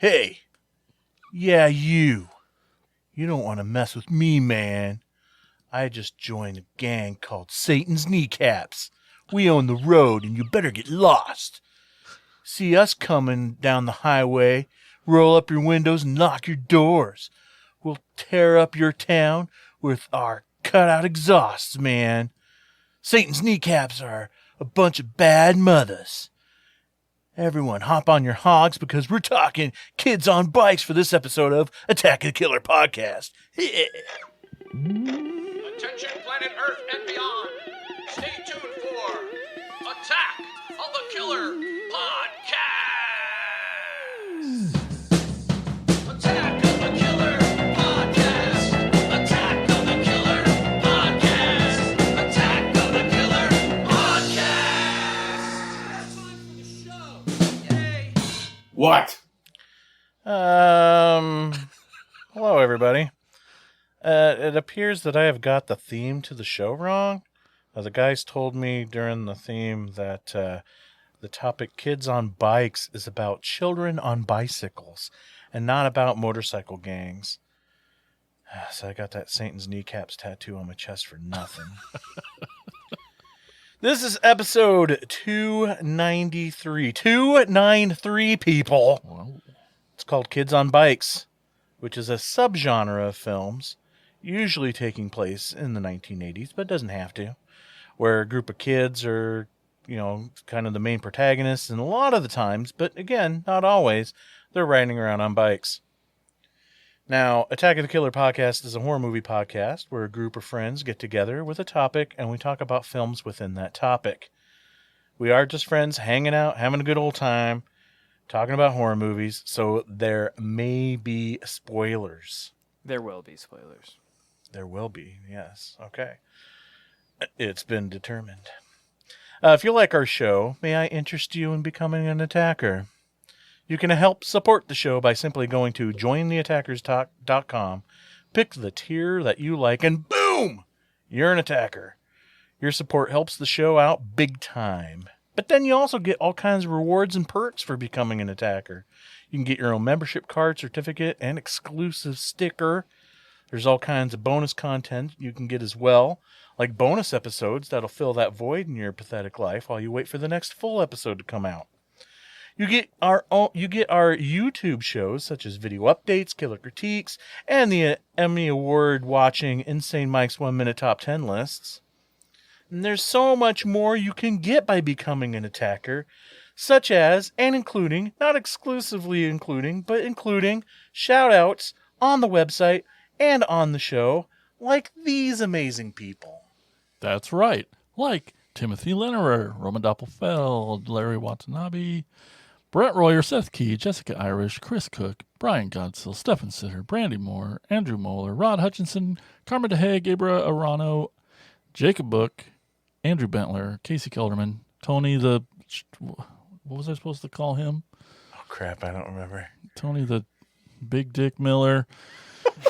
Hey, yeah, you. You don't want to mess with me, man. I just joined a gang called Satan's Kneecaps. We own the road, and you better get lost. See us coming down the highway, roll up your windows and lock your doors. We'll tear up your town with our cut-out exhausts, man. Satan's Kneecaps are a bunch of bad mothers. Everyone hop on your hogs because we're talking kids on bikes for this episode of Attack of the Killer Podcast. Yeah. Attention planet Earth and beyond. Stay tuned for Attack of the Killer Podcast. Attack of the Killer Podcast. Attack of the Killer Podcast. Attack of the Killer Podcast. That's time for the show. Yay. What? Hello, everybody. It appears that I have got the theme to the show wrong. The guys told me during the theme that the topic Kids on Bikes is about children on bicycles and not about motorcycle gangs. So I got that Satan's Kneecaps tattoo on my chest for nothing. This is episode 293. 293, people. Well, It's called Kids on Bikes, which is a subgenre of films, usually taking place in the 1980s, but doesn't have to, where a group of kids are, kind of the main protagonists, and a lot of the times, but again, not always, they're riding around on bikes. Now, Attack of the Killer Podcast is a horror movie podcast where a group of friends get together with a topic, and we talk about films within that topic. We are just friends hanging out, having a good old time, talking about horror movies, so there may be spoilers. There will be spoilers. There will be, yes. Okay. It's been determined. If you like our show, may I interest you in becoming an attacker? You can help support the show by simply going to jointheattackers.com, pick the tier that you like, and boom! You're an attacker. Your support helps the show out big time. But then you also get all kinds of rewards and perks for becoming an attacker. You can get your own membership card, certificate, and exclusive sticker. There's all kinds of bonus content you can get as well, like bonus episodes that'll fill that void in your pathetic life while you wait for the next full episode to come out. You get our YouTube shows such as video updates, killer critiques, and the Emmy Award watching Insane Mike's 1 Minute Top 10 lists. And there's so much more you can get by becoming an attacker, such as, and including, not exclusively including, but including shout-outs on the website and on the show, like these amazing people. that's right. Like Timothy Lennerer, Roman Doppelfeld, Larry Watanabe, Brett Royer, Seth Key, Jessica Irish, Chris Cook, Brian Godsill, Stephen Sitter, Brandy Moore, Andrew Moeller, Rod Hutchinson, Karma DeHaye, Gabriel Arano, Jacob Book, Andrew Bentler, Casey Kelderman, Tony the... What was I supposed to call him? Oh, crap, I don't remember. Tony the Big Dick Miller,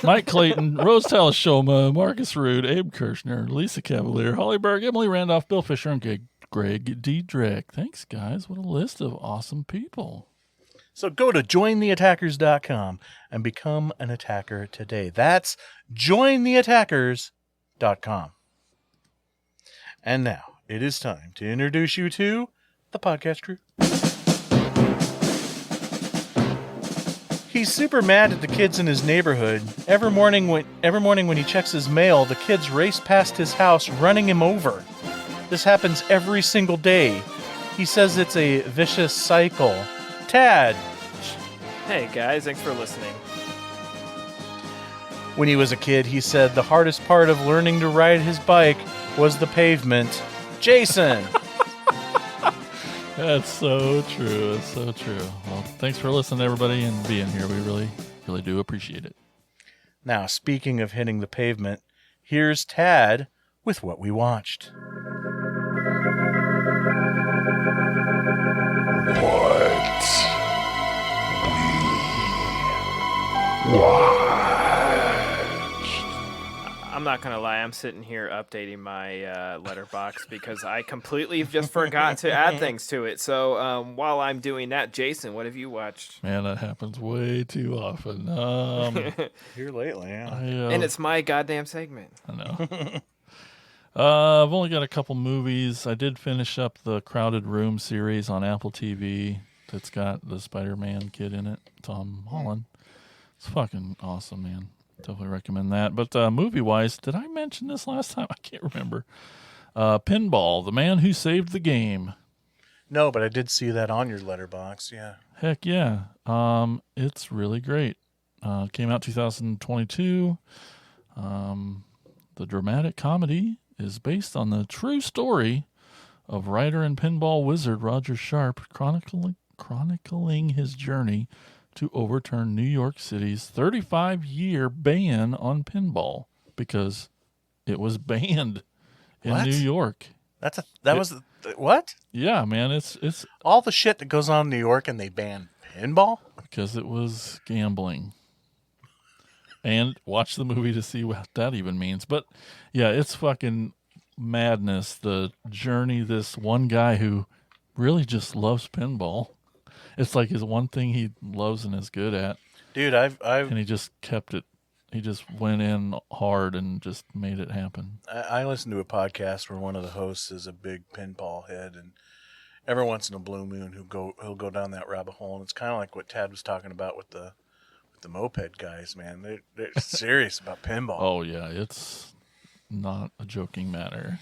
Mike Clayton, Rose Talashoma, Marcus Rude, Abe Kirshner, Lisa Cavalier, Holly Berg, Emily Randolph, Bill Fisher, and Greg Diedrich. Thanks, guys. What a list of awesome people. So go to jointheattackers.com and become an attacker today. That's jointheattackers.com. And now, it is time to introduce you to the podcast crew. He's super mad at the kids in his neighborhood. Every morning when he checks his mail, the kids race past his house, running him over. This happens every single day. He says it's a vicious cycle. Tad. Hey guys, thanks for listening. When he was a kid, he said the hardest part of learning to ride his bike was the pavement. Jason. That's so true. That's so true. Well, thanks for listening, everybody, and being here. We really, really do appreciate it. Now, speaking of hitting the pavement, here's Tad with what we watched. I'm not gonna lie. I'm sitting here updating my letterbox because I completely just forgot to add things to it. So while I'm doing that, Jason, what have you watched? Man, that happens way too often. Here lately, yeah. And it's my goddamn segment. I know. I've only got a couple movies. I did finish up the Crowded Room series on Apple TV that's got the Spider-Man kid in it, Tom Holland. It's fucking awesome, man. Definitely recommend that. But movie-wise, did I mention this last time? I can't remember. Pinball, The Man Who Saved the Game. No, but I did see that on your letterbox. Yeah. Heck yeah. It's really great. Came out 2022. The dramatic comedy is based on the true story of writer and pinball wizard Roger Sharp chronicling his journey to overturn New York City's 35-year ban on pinball because it was banned in What? New York. What? Yeah, man, it's All the shit that goes on in New York and they ban pinball? because it was gambling. And watch the movie to see what that even means. But yeah, it's fucking madness. The journey, this one guy who really just loves pinball. It's like his one thing he loves and is good at. Dude, And he just kept it. He just went in hard and just made it happen. I listened to a podcast where one of the hosts is a big pinball head, and every once in a blue moon he'll go down that rabbit hole, and it's kind of like what Tad was talking about with the moped guys, man. They're serious about pinball. Oh, yeah, it's not a joking matter.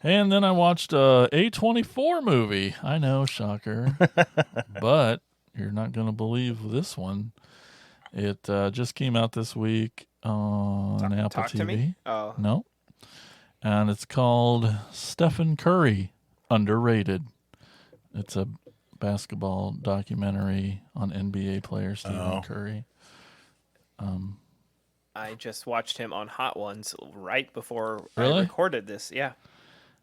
And then I watched a A24 movie. I know, shocker. But you're not going to believe this one. It just came out this week on Apple Talk TV. to me. Oh, No. And it's called Stephen Curry, Underrated. It's a basketball documentary on NBA player Stephen Curry. I just watched him on Hot Ones right before Really? I recorded this. Yeah.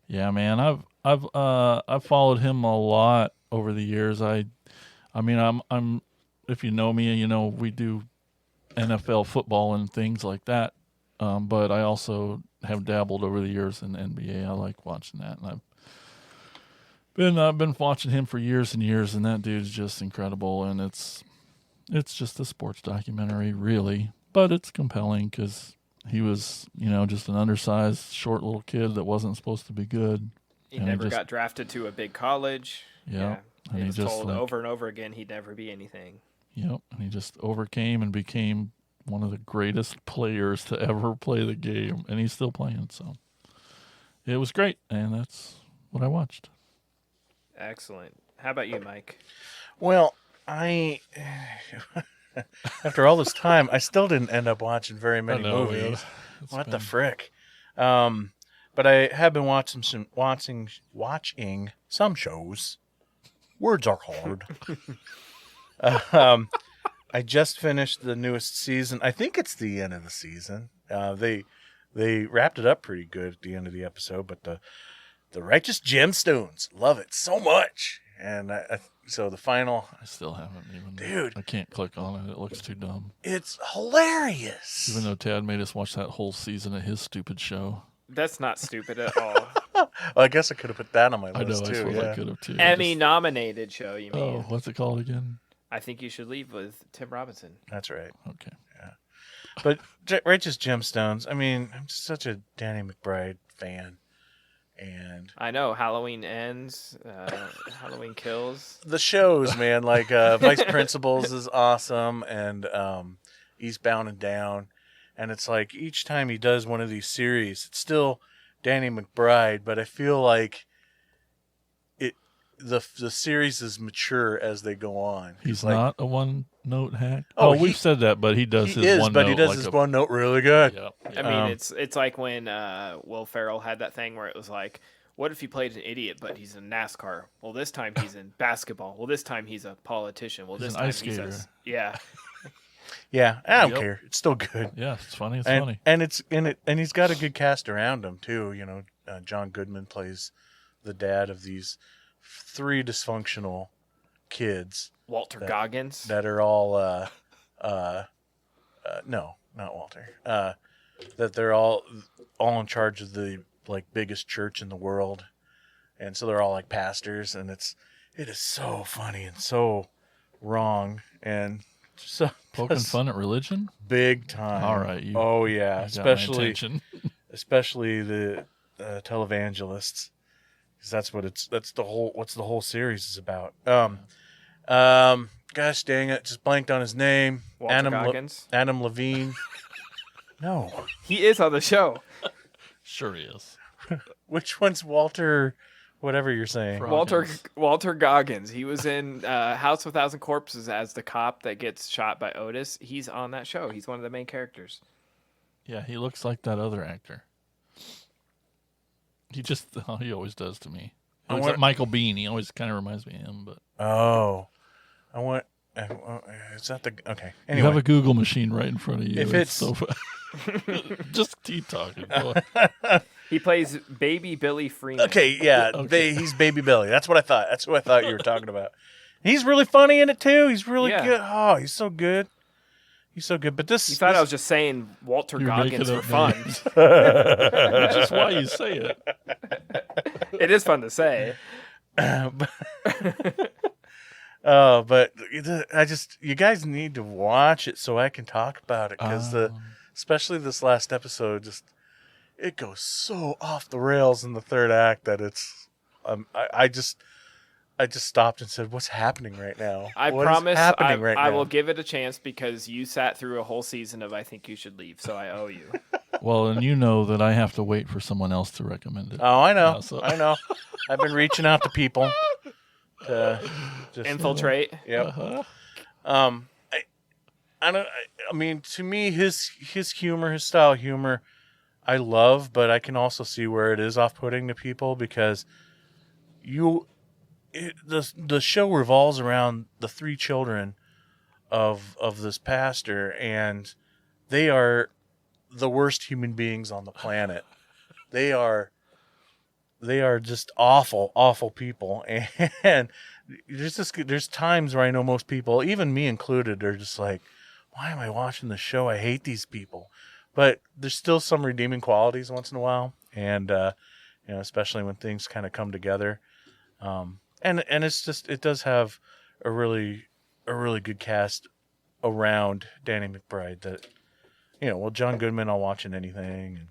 Yeah, man, I've followed him a lot over the years. I mean, I'm if you know me, you know we do NFL football and things like that. But I also have dabbled over the years in NBA. I like watching that, and I've been watching him for years and years, and that dude's just incredible. And it's just a sports documentary, really, but it's compelling because he was, just an undersized, short little kid that wasn't supposed to be good. He And never got drafted to a big college. Yeah. And He he was just, told like- over and over again he'd never be anything. Yep, and he just overcame and became one of the greatest players to ever play the game, and he's still playing. So it was great, and that's what I watched. Excellent. How about you, Mike? Well, after all this time, I still didn't end up watching very many know, movies. man. It's What the been- frick? But I have been watching some shows. Words are hard. I just finished the newest season. I think it's the end of the season. They wrapped it up pretty good at the end of the episode, but the Righteous Gemstones, love it so much. And so the final, I still haven't even. Dude. I can't click on it. It looks too dumb. it's hilarious. Even though Tad made us watch that whole season of his stupid show. That's not stupid at all. Well, I guess I could have put that on my I know. list I too. suppose Yeah. I could have too. Emmy-nominated show, you mean? Oh, what's it called again? I Think You Should Leave with Tim Robinson. That's right. Okay. But Righteous Gemstones, I mean, I'm such a Danny McBride fan. And I know. Halloween Ends. Halloween Kills. the shows, man, like Vice Principals is awesome, and Eastbound and Down. And it's like each time he does one of these series, it's still Danny McBride, but I feel like the series is mature as they go on. He's like, not a one-note hack. Oh, Oh, we've said that, but he does he his is, one but note. he does like his a- one note really good. Yeah. I mean, Um, it's like when Will Ferrell had that thing where it was like, what if he played an idiot, but he's in NASCAR? Well, this time he's in basketball. Well, this time he's a politician. Well, He's this an time ice he's a... skater. Yeah. Yeah, I don't Yep. care. It's still good. Yeah, it's funny. It's and, funny. and it's in it, and he's got a good cast around him too. John Goodman plays the dad of these 3 dysfunctional kids Walter Goggins. that are all no, not Walter. That they're all in charge of the like biggest church in the world, and so they're all like pastors, and it is so funny and so wrong and so Poking just fun at religion? big time. All right. Oh yeah, you got my especially attention. especially the televangelists, because that's the whole series is about. Gosh dang it, just blanked on his name. Walter Goggins. Adam Levine. No, He is on the show. Sure he is. which one's Walter? Whatever you're saying. Goggins. Walter Goggins. He was in House of a Thousand Corpses as the cop that gets shot by Otis. He's on that show. He's one of the main characters. Yeah, he looks like that other actor. He always does to me. I He's want- like Michael Biehn. He always kind of reminds me of him. But Oh, I want. Is that the okay? you Anyway, have a Google machine right in front of you. If it's- so just keep talking. Go ahead. He plays Baby Billy Freeman. okay, yeah, Okay. he's Baby Billy. That's what I thought. That's who I thought you were talking about. He's really funny in it too. He's really Yeah. good. Oh, he's so good. He's so good. But this, You thought I was just saying Walter You're Goggins making for up fun. names. Which is why you say it. It is fun to say. but you guys need to watch it so I can talk about it, because especially this last episode, it goes so off the rails in the third act that it's I just stopped and said, "What's happening right now? I What is promise happening right I now?" will give it a chance because you sat through a whole season of I Think You Should Leave, so I owe you. Well, and you know that I have to wait for someone else to recommend it. Oh, I know. Yeah, so- I know. I've been reaching out to people to just Infiltrate. Yep. Uh-huh. I don't. I mean, to me, his humor, his style of humor, I love, but I can also see where it is off-putting to people because the show revolves around the three children of this pastor, and they are the worst human beings on the planet. They are just awful people, and there's times where I know most people, even me included, are just like, why am I watching this show? I hate these people. But there's still some redeeming qualities once in a while, and especially when things kind of come together. And it's just, it does have a really good cast around Danny McBride that, John Goodman, I'll watch in anything,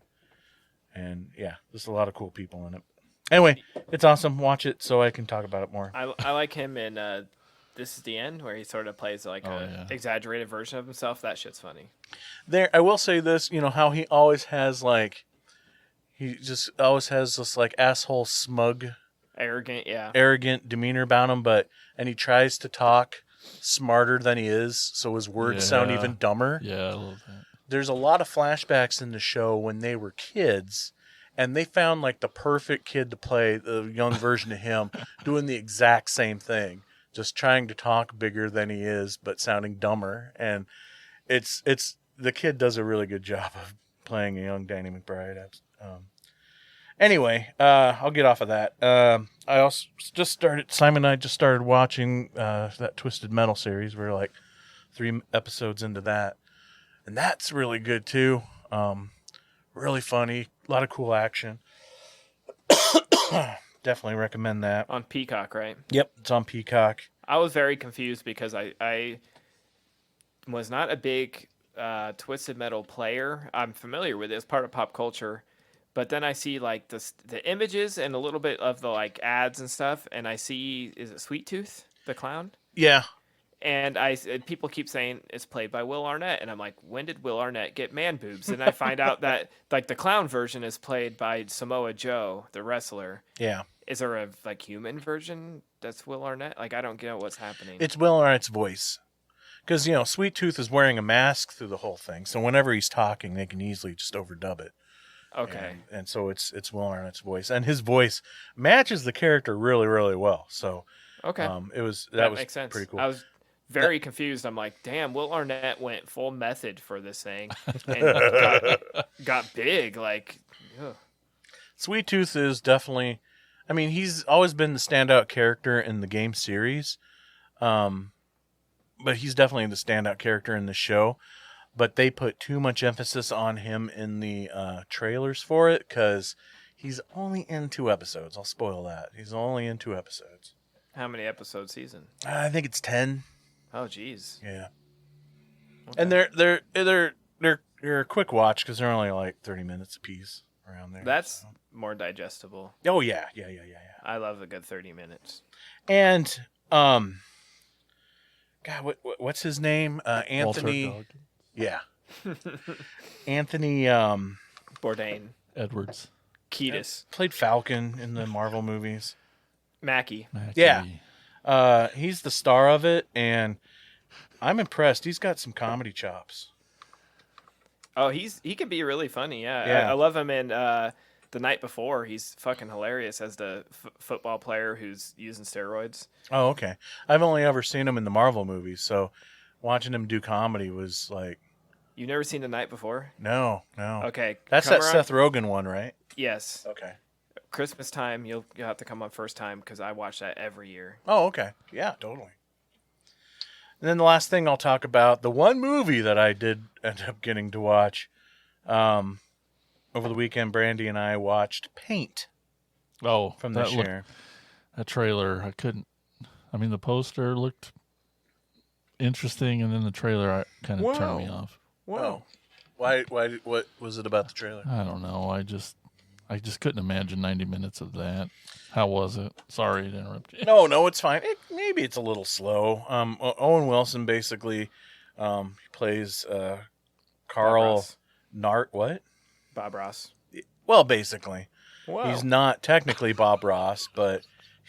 and yeah, there's a lot of cool people in it. Anyway, it's awesome. Watch it so I can talk about it more. I like him in This Is the End, where he sort of plays like exaggerated version of himself. That shit's funny. I will say this, how he always has this like asshole smug, arrogant demeanor about him, and he tries to talk smarter than he is, so his words sound even dumber. Yeah, I love that. There's a lot of flashbacks in the show when they were kids, and they found like the perfect kid to play the young version of him doing the exact same thing, just trying to talk bigger than he is, but sounding dumber. And it's the kid does a really good job of playing a young Danny McBride. Anyway, I'll get off of that. I also Simon and I just started watching that Twisted Metal series. We're like 3 episodes into that. And that's really good too. Really funny. A lot of cool action. Definitely recommend that. On Peacock, right? Yep, it's on Peacock. I was very confused because I was not a big Twisted Metal player. I'm familiar with it as part of pop culture. But then I see like the images and a little bit of the like ads and stuff, and I see, is it Sweet Tooth, the clown? Yeah. And people keep saying it's played by Will Arnett, and I'm like, when did Will Arnett get man boobs? And I find out that like the clown version is played by Samoa Joe, the wrestler. Yeah. Is there a like human version that's Will Arnett? Like I don't get what's happening. It's Will Arnett's voice. Because, Sweet Tooth is wearing a mask through the whole thing, so whenever he's talking, they can easily just overdub it. Okay. And so it's Will Arnett's voice, and his voice matches the character really, really well. So Okay. that was makes sense. pretty cool. I was very confused. I'm like, damn, Will Arnett went full method for this thing and got big. Like, ugh. Sweet Tooth is definitely, he's always been the standout character in the game series, but he's definitely the standout character in the show. but they put too much emphasis on him in the trailers for it because he's only in 2 episodes. I'll spoil that. He's only in 2 episodes. How many episode season? I think it's 10. Oh, jeez. Yeah. Okay. And they're a quick watch because they're only like 30 minutes a piece around there. That's so. more digestible. Oh yeah. I love a good 30 minutes. And God, what's his name? Anthony. Walter Goggins. Yeah. Anthony Bourdain. Edwards. Kiedis. played Falcon in the Marvel movies. Mackie. Mackie. Yeah. He's the star of it, and I'm impressed. He's got some comedy chops. Oh, he can be really funny. Yeah. Yeah. I love him in The Night Before. He's fucking hilarious as the football player who's using steroids. Oh, okay. I've only ever seen him in the Marvel movies, so watching him do comedy was like, You've never seen The Night Before? no. Okay. That's come that around- Seth Rogen one, right? Yes. Okay. Christmas time, you'll have to come on first time because I watch that every year. Oh, okay. Yeah, totally. And then the last thing I'll talk about, the one movie that I did end up getting to watch over the weekend, Brandy and I watched Paint Oh, from that this looked- year. That trailer, I couldn't. I mean, the poster looked interesting, and then the trailer kind of turned me off. Whoa. Why? What was it about the trailer? I don't know. I just couldn't imagine 90 minutes of that. How was it? Sorry to interrupt you. No, it's fine. Maybe it's a little slow. Owen Wilson basically he plays Carl Ross. Nart. What? Bob Ross. Well, basically. Wow. He's not technically Bob Ross, but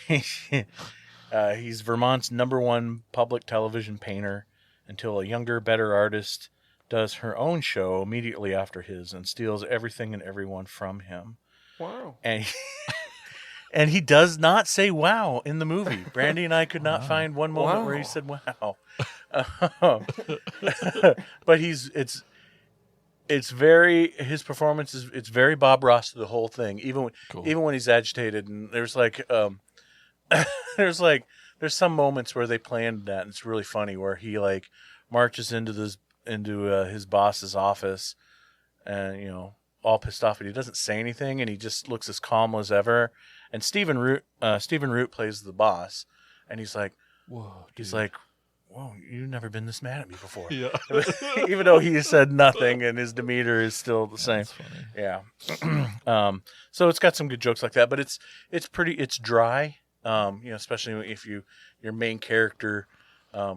he's Vermont's #1 public television painter until a younger, better artist does her own show immediately after his and steals everything and everyone from him. Wow. And he does not say wow in the movie. Brandy and I could not find one moment where he Wow. said wow. But it's very, his performance is, it's very Bob Ross to the whole thing, even when he's agitated. And there's like there's some moments where they planned that, and it's really funny, where he like marches into his boss's office and all pissed off, and he doesn't say anything, and he just looks as calm as ever. And Stephen Root plays the boss, and he's like, Whoa, whoa, you've never been this mad at me before. yeah. Even though he said nothing, and his demeanor is still the same. That's funny. Yeah. So it's got some good jokes like that, but it's dry. Especially if your main character,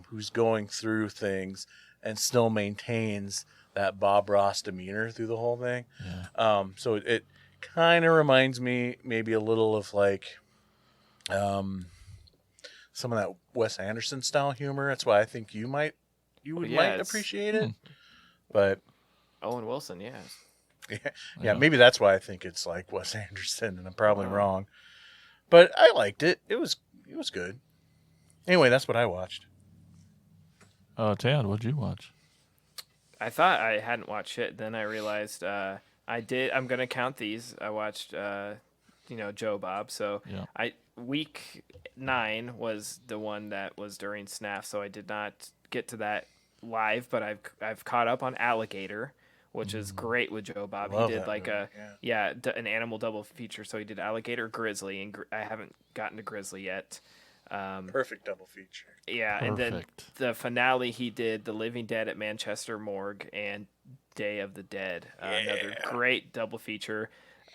who's going through things and still maintains that Bob Ross demeanor through the whole thing. Yeah. So it kind of reminds me maybe a little of like, some of that Wes Anderson style humor. That's why I think you might appreciate it. But Owen Wilson, yeah. yeah, maybe that's why I think it's like Wes Anderson, and I'm probably wrong. But I liked it. It was good. Anyway, that's what I watched. Tad, what'd you watch? I thought I hadn't watched shit. Then I realized I did. I'm gonna count these. I watched, Joe Bob. So Yeah. Week 9 was the one that was during SNAF. So I did not get to that live, but I've caught up on Alligator, which is great with Joe Bob. Love He did that like movie, an animal double feature. So he did Alligator, Grizzly, and I haven't gotten to Grizzly yet. Perfect double feature. Yeah, and then Perfect. the finale he did The Living Dead at Manchester Morgue and Day of the Dead. Another great double feature.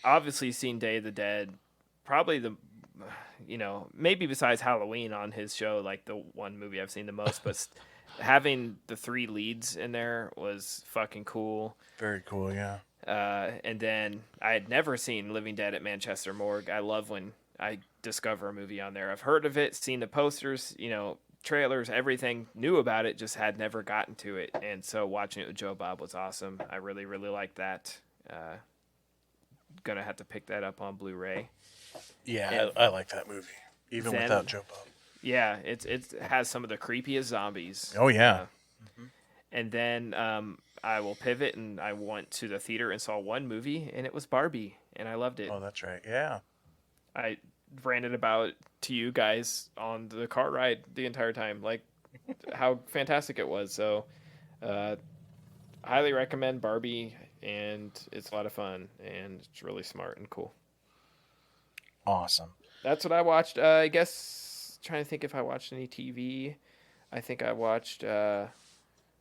Obviously seen Day of the Dead, probably maybe besides Halloween on his show, like the one movie I've seen the most, but having the 3 leads in there was fucking cool. Very cool, yeah. And then I had never seen Living Dead at Manchester Morgue. I love when I discover a movie on there. I've heard of it, seen the posters, trailers, everything, knew about it, just had never gotten to it. And so watching it with Joe Bob was awesome. I really, really liked that. Gonna have to pick that up on Blu-ray. Yeah, I like that movie, even Then- without Joe Bob. Yeah, it has some of the creepiest zombies. Oh, yeah. And then I will pivot, and I went to the theater and saw one movie, and it was Barbie, and I loved it. Oh, that's right. Yeah. I ranted about it to you guys on the car ride the entire time, like how fantastic it was. So highly recommend Barbie, and it's a lot of fun, and it's really smart and cool. Awesome. That's what I watched. I guess trying to think if I watched any TV. I think I watched a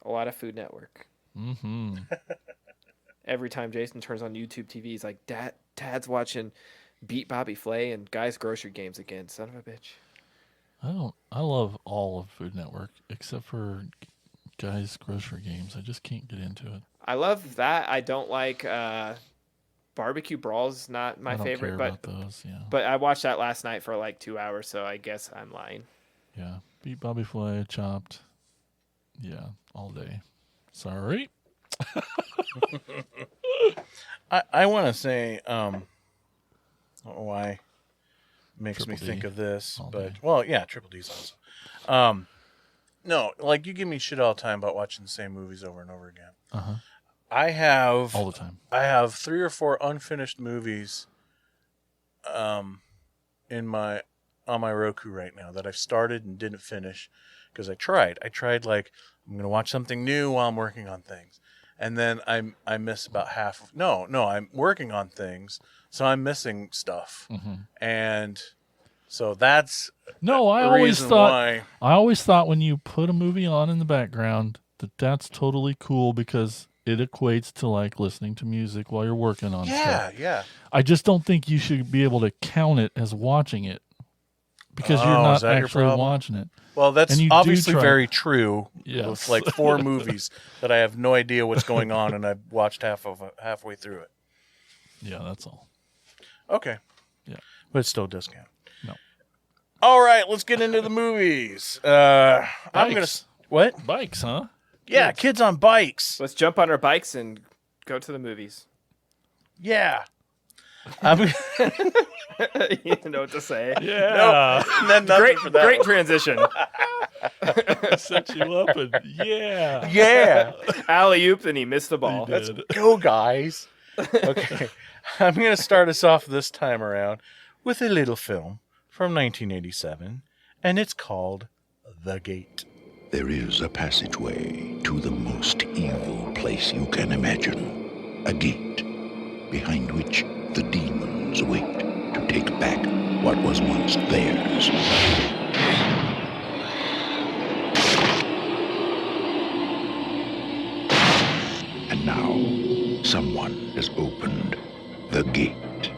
lot of Food Network. Mm-hmm. Every time Jason turns on YouTube TV, he's like, Dad's watching Beat Bobby Flay and Guys Grocery Games again. Son of a bitch. I love all of Food Network except for Guys Grocery Games. I just can't get into it. I love that. I don't like Barbecue Brawl's not my I don't favorite, care but about those. Yeah. but I watched that last night for like 2 hours, so I guess I'm lying. Yeah. Beat Bobby Flay, Chopped. Yeah, all day. Sorry. I want to say, I don't know why it makes Triple me think D of this, all but day. well, yeah, Triple D's awesome. No, like you give me shit all the time about watching the same movies over and over again. Uh-huh. I have All the time. I have 3 or 4 unfinished movies, in my on my Roku right now that I've started and didn't finish because I tried. Like I'm gonna watch something new while I'm working on things, and then I miss about half. No, I'm working on things, so I'm missing stuff, and so that's No, I the always reason thought why. I always thought when you put a movie on in the background that that's totally cool because it equates to like listening to music while you're working on stuff. Yeah. I just don't think you should be able to count it as watching it because you're Oh, not is that your actually problem? watching it. Well, that's And you do obviously try- very true. Yes. With like 4 movies that I have no idea what's going on, and I've watched halfway through it. Yeah, that's all. Okay. Yeah. But it still does count. No. All right, let's get into the movies. I'm gonna Bikes. what? Bikes, huh? Yeah, kids on bikes. Let's jump on our bikes and go to the movies. Yeah. I'm, You know what to say. Yeah. and then nothing for that Great one. transition. Set you up and yeah. Yeah. Alley oop, and he missed the ball. He did. Go, guys. Okay. I'm gonna start us off this time around with a little film from 1987, and it's called The Gate. There is a passageway to the most evil place you can imagine. A gate behind which the demons wait to take back what was once theirs. And now, someone has opened the gate.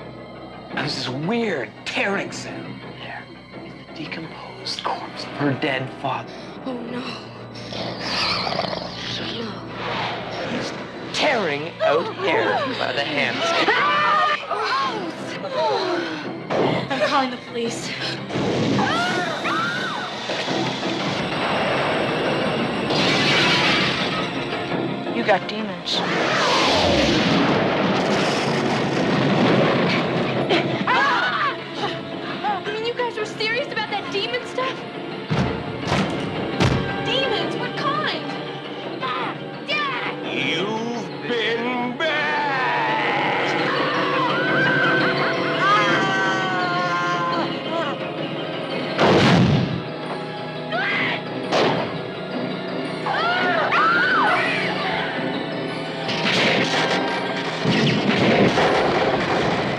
There's this weird tearing sound there. It's the decomposed corpse of her dead father. Oh no. He's tearing out hair by the hands. I'm calling the police. You got demons. I mean, you guys are serious about that demon stuff? Demons? What kind? Dad! You've been bad.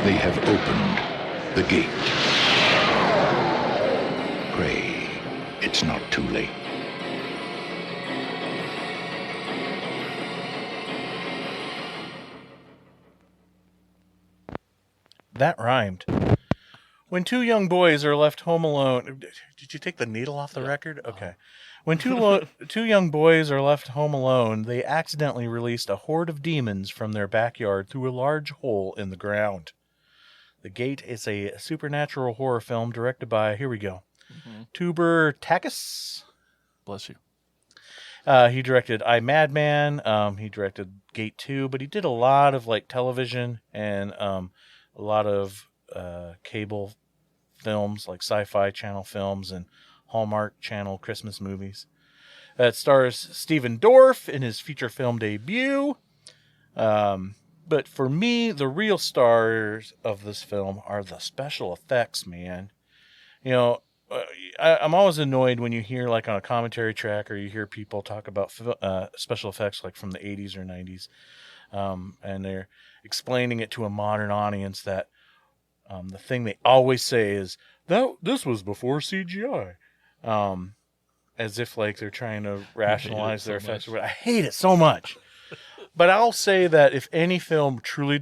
They have opened the gate. Pray, it's not too late. That rhymed. When 2 young boys are left home alone. Did you take the needle off the record? Okay. When 2 young boys are left home alone, they accidentally released a horde of demons from their backyard through a large hole in the ground. The Gate is a supernatural horror film directed by, here we go, Tuber Takis. Bless you. He directed I, Madman. He directed Gate 2, but he did a lot of like television and a lot of cable films, like Sci-Fi Channel films and Hallmark Channel Christmas movies. It stars Stephen Dorff in his feature film debut. But for me, the real stars of this film are the special effects, man. You know, I'm always annoyed when you hear like on a commentary track or you hear people talk about special effects like from the 80s or 90s, and they're explaining it to a modern audience that the thing they always say is that this was before CGI, as if like they're trying to rationalize their effects. I hate it so much. But I'll say that if any film truly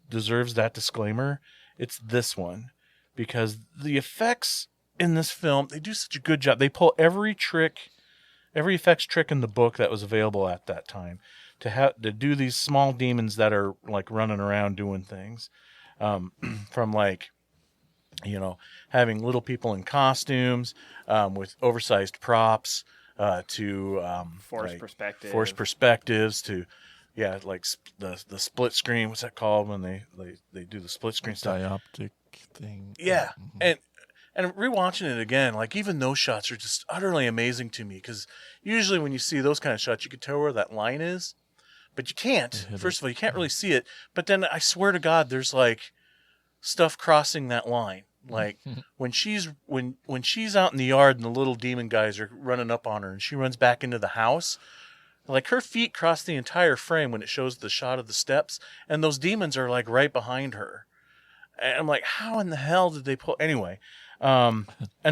deserves that disclaimer, it's this one, because the effects in this film, they do such a good job. They pull every effects trick in the book that was available at that time to do these small demons that are like running around doing things, from like, having little people in costumes, with oversized props, to Forced perspective. forced perspectives, to like the split screen. What's that called when they do the split screen stuff? Dioptic thing. Yeah, and rewatching it again, like even those shots are just utterly amazing to me, because usually when you see those kind of shots, you can tell where that line is, but you can't. First of all, you can't really see it. But then I swear to God, there's like stuff crossing that line. Like when she's out in the yard and the little demon guys are running up on her and she runs back into the house, like her feet cross the entire frame when it shows the shot of the steps, and those demons are like right behind her. And I'm like, how in the hell did they pull? Anyway, and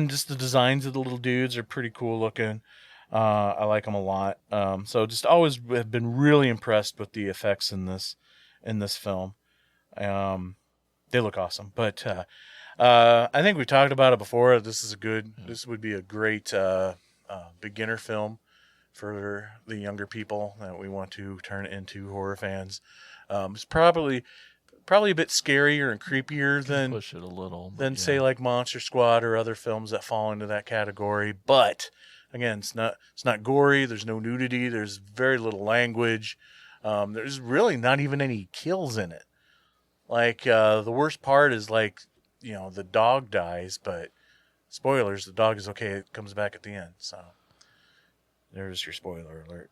just the designs of the little dudes are pretty cool looking. I like them a lot. So just always have been really impressed with the effects in this film. They look awesome. But I think we talked about it before. This would be a great beginner film for the younger people that we want to turn into horror fans. It's probably a bit scarier and creepier than push it a little say like Monster Squad or other films that fall into that category. But again, it's not gory. There's no nudity. There's very little language. There's really not even any kills in it. Like the worst part is like, the dog dies, but spoilers, the dog is okay. It comes back at the end. So there's your spoiler alert.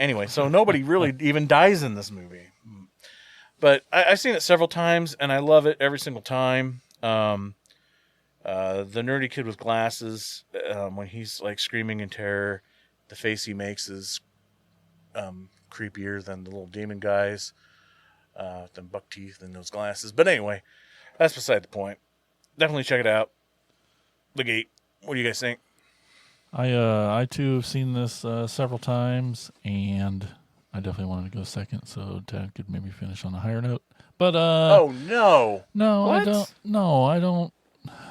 Anyway, so nobody really even dies in this movie. But I've seen it several times, and I love it every single time. The nerdy kid with glasses, when he's like screaming in terror, the face he makes is creepier than the little demon guys, than buck teeth and those glasses. But anyway, that's beside the point. Definitely check it out. The Gate. What do you guys think? I too have seen this several times, and I definitely wanted to go second, so Dad could maybe finish on a higher note. But oh no, I don't. No, I don't.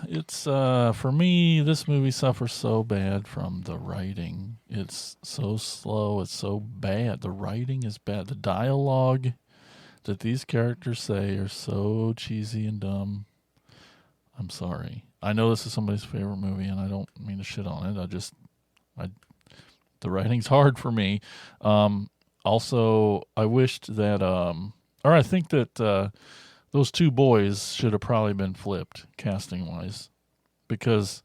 It's for me, this movie suffers so bad from the writing. It's so slow. It's so bad. The writing is bad. The dialogue that these characters say are so cheesy and dumb. I'm sorry. I know this is somebody's favorite movie, and I don't mean to shit on it. The writing's hard for me. Also, I wished that, I think that those two boys should have probably been flipped casting-wise, because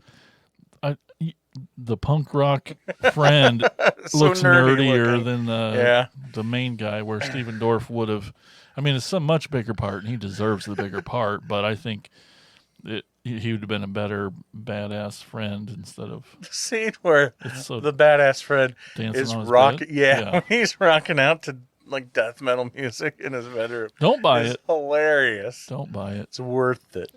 the punk rock friend So looks nerdy nerdier looking. than the main guy, where Stephen Dorff would have. I mean, it's a much bigger part, and he deserves the bigger part, but I think he would have been a better badass friend instead of the scene where so the badass friend dancing is on his rocking. bed? Yeah, he's rocking out to like death metal music in his bedroom. Don't buy It's it. hilarious. Don't buy it. It's worth it.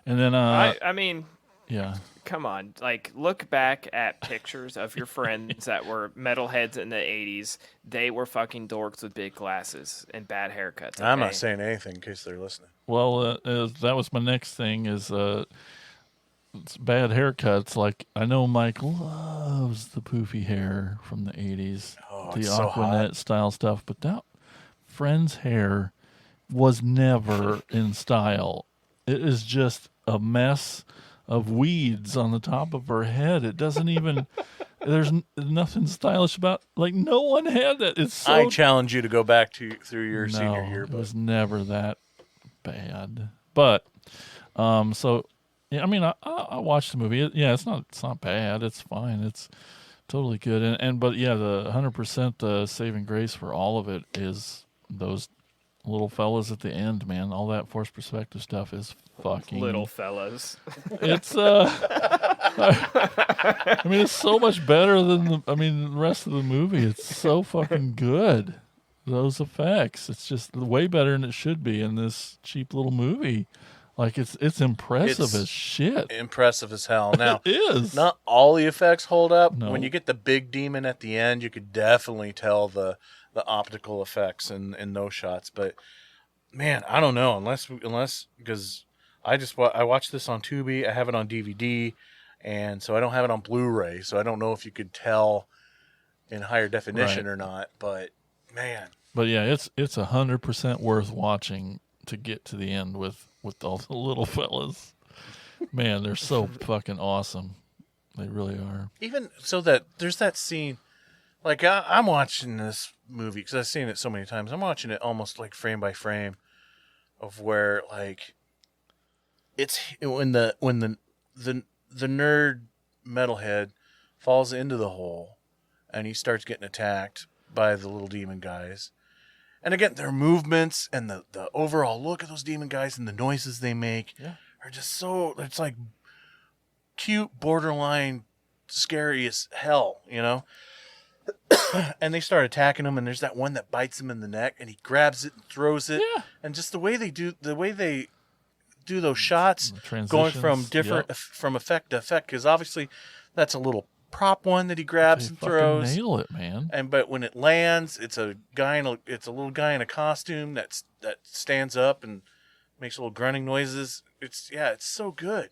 And then, I mean, yeah. come on. Like, look back at pictures of your friends that were metalheads in the 80s. They were fucking dorks with big glasses and bad haircuts. I'm okay? not saying anything in case they're listening. Well, that was my next thing is it's bad haircuts. Like, I know Mike loves the poofy hair from the 80s, the it's so Aquanet style stuff, but that friend's hair was never in style. It is just a mess of weeds on the top of her head. It doesn't even... There's nothing stylish about... Like, no one had that. It's so... I challenge you to go back through your senior year. It was never that bad. But, so... Yeah, I mean, I watched the movie. It's not bad. It's fine. It's totally good. But yeah, the 100% saving grace for all of it is those little fellas at the end, man. All that forced perspective stuff is fucking Little fellas. It's I mean, it's so much better than the rest of the movie. It's so fucking good. Those effects, it's just way better than it should be in this cheap little movie. Like it's impressive It's as shit. impressive as hell. Now, It is. not all the effects hold up. No. When you get the big demon at the end, you could definitely tell the optical effects in those shots. But man, I don't know unless because I watched this on Tubi. I have it on DVD, and so I don't have it on Blu-ray. So I don't know if you could tell in higher definition Right. or not. But man, But yeah, it's 100% worth watching to get to the end with all the little fellas. Man, they're so fucking awesome. They really are. even so that there's that scene. Like I'm watching this movie because I've seen it so many times. I'm watching it almost like frame by frame of where like it's when the nerd metalhead falls into the hole and he starts getting attacked by the little demon guys. And again, their movements and the overall look of those demon guys and the noises they make are just so, it's like cute, borderline, scary as hell, you know? And they start attacking him, and there's that one that bites him in the neck, and he grabs it and throws it. Yeah. And just the way they do those shots, The going from transitions, different yep. from effect to effect, because obviously that's a little prop one that he grabs They and fucking throws. nail it, man. But when it lands, it's a little guy in a costume that stands up and makes little grunting noises. It's so good.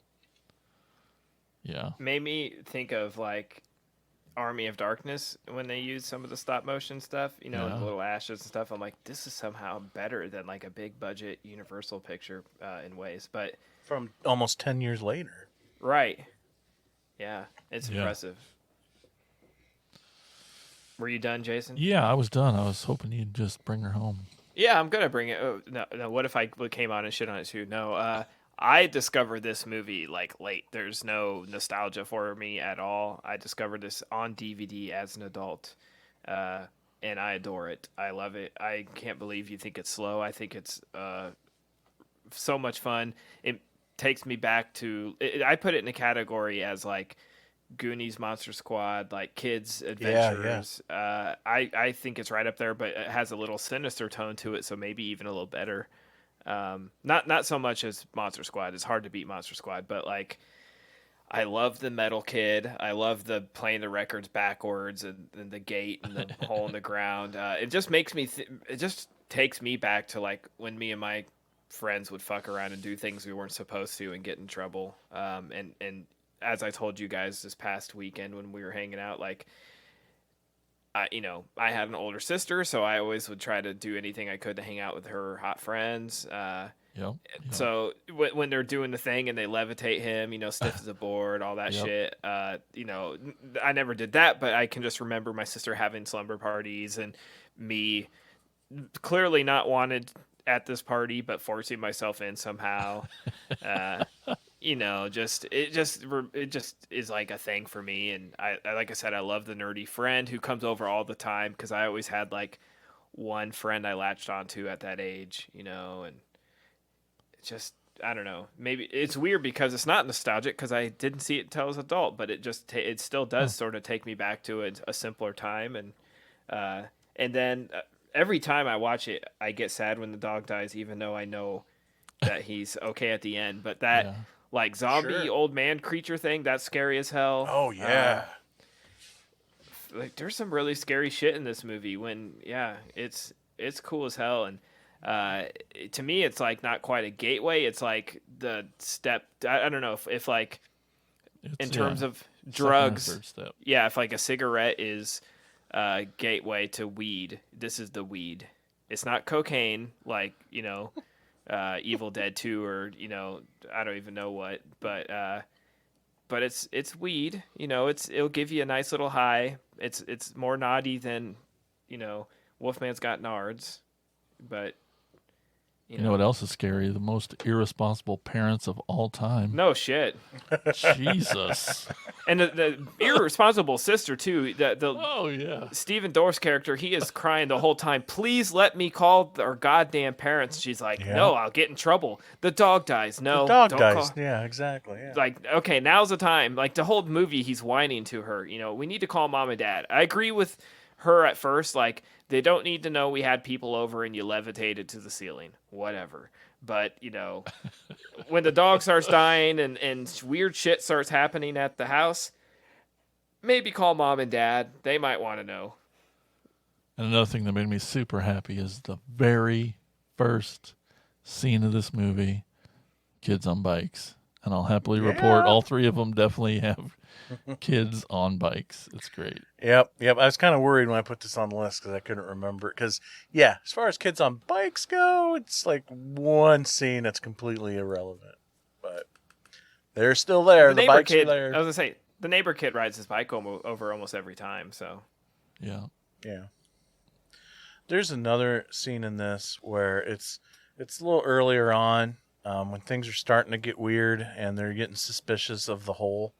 Yeah. Made me think of like Army of Darkness when they use some of the stop motion stuff, you know, Yeah. the little ashes and stuff. I'm like, this is somehow better than like a big budget Universal picture in ways. But From almost 10 years later. right, yeah, it's Yeah. impressive. Were you done, Jason? Yeah, I was done. I was hoping you'd just bring her home. Yeah, I'm gonna bring it. Oh, no. What if I came on and shit on it too? No. I discovered this movie like late. There's no nostalgia for me at all. I discovered this on DVD as an adult, and I adore it. I love it. I can't believe you think it's slow. I think it's so much fun. It takes me back to. I put it in a category as like Goonies, Monster Squad, like kids adventures. I think it's right up there, but it has a little sinister tone to it, so maybe even a little better. Not so much as Monster Squad. It's hard to beat Monster Squad, but like I love the metal kid. I love the playing the records backwards and the gate and the hole in the ground. It just makes me. It just takes me back to like when me and my friends would fuck around and do things we weren't supposed to and get in trouble. And as I told you guys this past weekend when we were hanging out, like, I had an older sister, so I always would try to do anything I could to hang out with her hot friends. Yep. So when they're doing the thing and they levitate him, stiff as a board, all that Yep. shit. I never did that, but I can just remember my sister having slumber parties and me clearly not wanted at this party, but forcing myself in somehow. It just is like a thing for me. And I like I said, I love the nerdy friend who comes over all the time because I always had like one friend I latched onto at that age, and it's just, I don't know. Maybe it's weird because it's not nostalgic because I didn't see it until I was an adult, but it just it still does sort of take me back to a simpler time. And then every time I watch it, I get sad when the dog dies, even though I know that he's okay at the end. But that. Yeah. Like zombie old man creature thing, that's scary as hell. Oh yeah. Like there's some really scary shit in this movie it's cool as hell. And to me it's like not quite a gateway, it's like the step. I don't know if like in terms of drugs, Second or third step. if like a cigarette is a gateway to weed, this is the weed. It's not cocaine like Evil Dead 2 or I don't even know what, but it's weed. It'll give you a nice little high. It's more naughty than Wolfman's Got Nards, but You know what else is scary? The most irresponsible parents of all time. No shit. Jesus. And the irresponsible sister too. Oh yeah. Stephen Dorff's character, he is crying the whole time. Please let me call our goddamn parents. She's like, no, I'll get in trouble. The dog dies. No, The dog don't dies. call. Yeah, exactly. Yeah. Like, okay, now's the time. Like the whole movie, he's whining to her. You know, we need to call mom and dad. I agree with her at first. Like, they don't need to know we had people over and you levitated to the ceiling. Whatever. But, you know, when the dog starts dying and weird shit starts happening at the house, maybe call mom and dad. They might want to know. And another thing that made me super happy is the very first scene of this movie, kids on bikes. And I'll happily report all three of them definitely have kids on bikes. It's great. Yep. I was kind of worried when I put this on the list because I couldn't remember it. Because, yeah, as far as kids on bikes go, it's like one scene that's completely irrelevant. But they're still there. The bikes kid, are there. I was going to say, the neighbor kid rides his bike over almost every time, so. Yeah. Yeah. There's another scene in this where it's a little earlier on when things are starting to get weird and they're getting suspicious of the hole.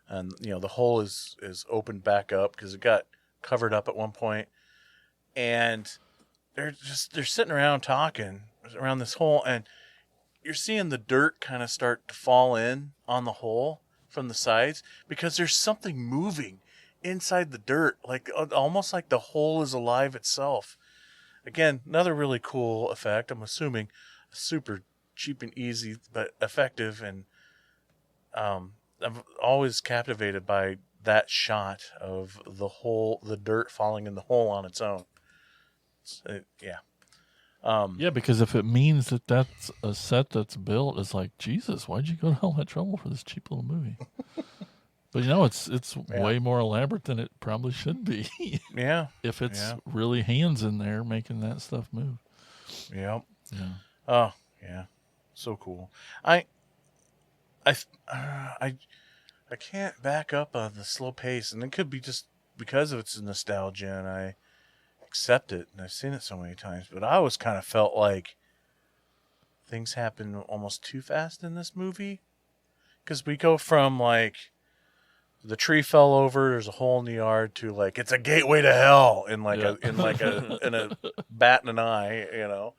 And, you know, the hole is opened back up because it got covered up at one point. And they're sitting around talking around this hole. And you're seeing the dirt kind of start to fall in on the hole from the sides because there's something moving inside the dirt, like almost like the hole is alive itself. Again, another really cool effect. I'm assuming super cheap and easy, but effective. And I'm always captivated by that shot of the dirt falling in the hole on its own. Yeah, because if it means that that's a set that's built, it's like, Jesus, why'd you go to all that trouble for this cheap little movie? But, you know, it's way more elaborate than it probably should be. Yeah. If it's really hands in there making that stuff move. Yep. Yeah. Oh, yeah. So cool. I can't back up on the slow pace, and it could be just because of its nostalgia, and I accept it, and I've seen it so many times, but I always kind of felt like things happen almost too fast in this movie, because we go from, like, the tree fell over, there's a hole in the yard, to, like, it's a gateway to hell in a bat and an eye, you know?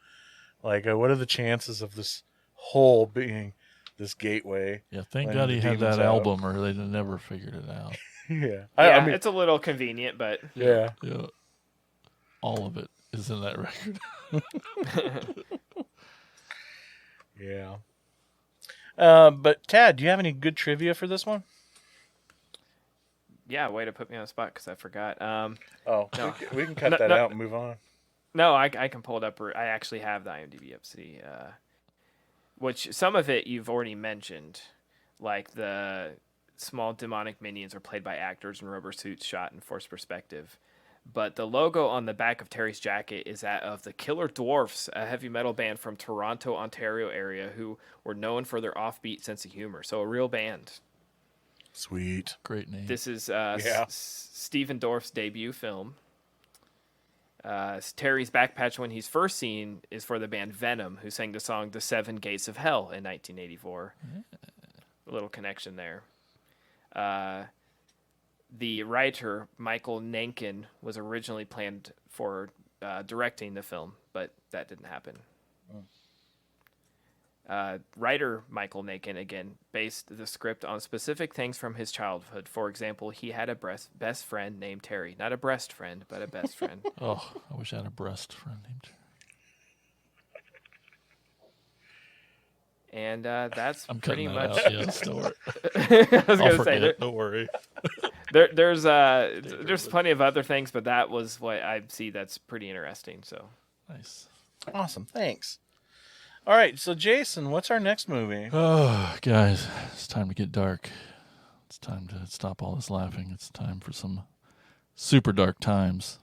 Like, what are the chances of this hole being this gateway? Yeah, thank God he had that album, or they'd have never figured it out. Yeah. I mean, it's a little convenient, but... Yeah. Yeah. All of it is in that record. Yeah. But, Tad, do you have any good trivia for this one? Yeah, way to put me on the spot because I forgot. No. We can cut that out and move on. No, I can pull it up. I actually have the IMDb up. See, which some of it you've already mentioned, like the small demonic minions are played by actors in rubber suits shot in forced perspective. But the logo on the back of Terry's jacket is that of the Killer Dwarfs, a heavy metal band from Toronto, Ontario area who were known for their offbeat sense of humor. So a real band. Sweet. Great name. This is Stephen Dorff's debut film. Terry's back patch when he's first seen is for the band Venom, who sang the song The Seven Gates of Hell in 1984. A little connection there. The writer, Michael Nankin, was originally planned for directing the film, but that didn't happen. Writer Michael Nankin, again, based the script on specific things from his childhood. For example, he had a best friend named Terry. Not a breast friend, but a best friend. Oh, I wish I had a breast friend named Terry. And that's I'm pretty cutting that much... out. Yeah, still work. I was going to say... Don't worry. There's plenty of other things, but that was what I see that's pretty interesting. So Nice. Awesome. Thanks. All right. So, Jason, what's our next movie? Oh, guys, it's time to get dark. It's time to stop all this laughing. It's time for some super dark times.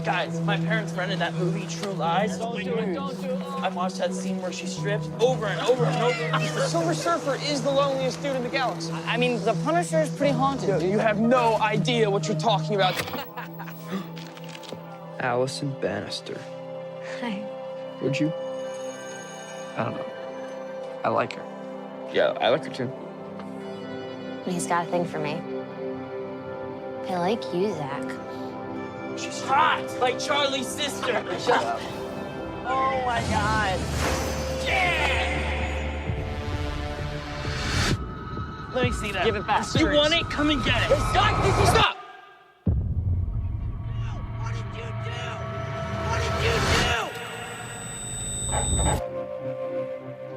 Guys, my parents rented that movie, True Lies. Don't do it, don't do it. I watched that scene where she strips over and over and over. The Silver Surfer is the loneliest dude in the galaxy. I mean, the Punisher is pretty haunted. You have no idea what you're talking about. Allison Bannister. Hi. Would you? I don't know. I like her. Yeah, I like her too. He's got a thing for me. I like you, Zach. She's hot, like Charlie's sister. Shut up. Oh my God. Let me see that. Give it back. You want it? Come and get it. Stop! Stop! What did you do? What did you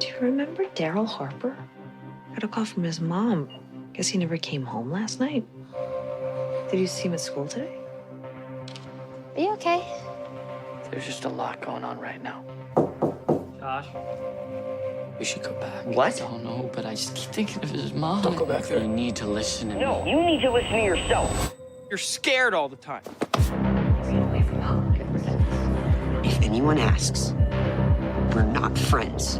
do? Do you remember Daryl Harper? Got a call from his mom. Guess he never came home last night. Did you see him at school today? Are you okay? There's just a lot going on right now. Josh. We should go back. What? I don't know, but I just keep thinking of his mom. Don't go back there. You need to listen to me. No, you need to listen to yourself. You're scared all the time. Get away from home. If anyone asks, we're not friends.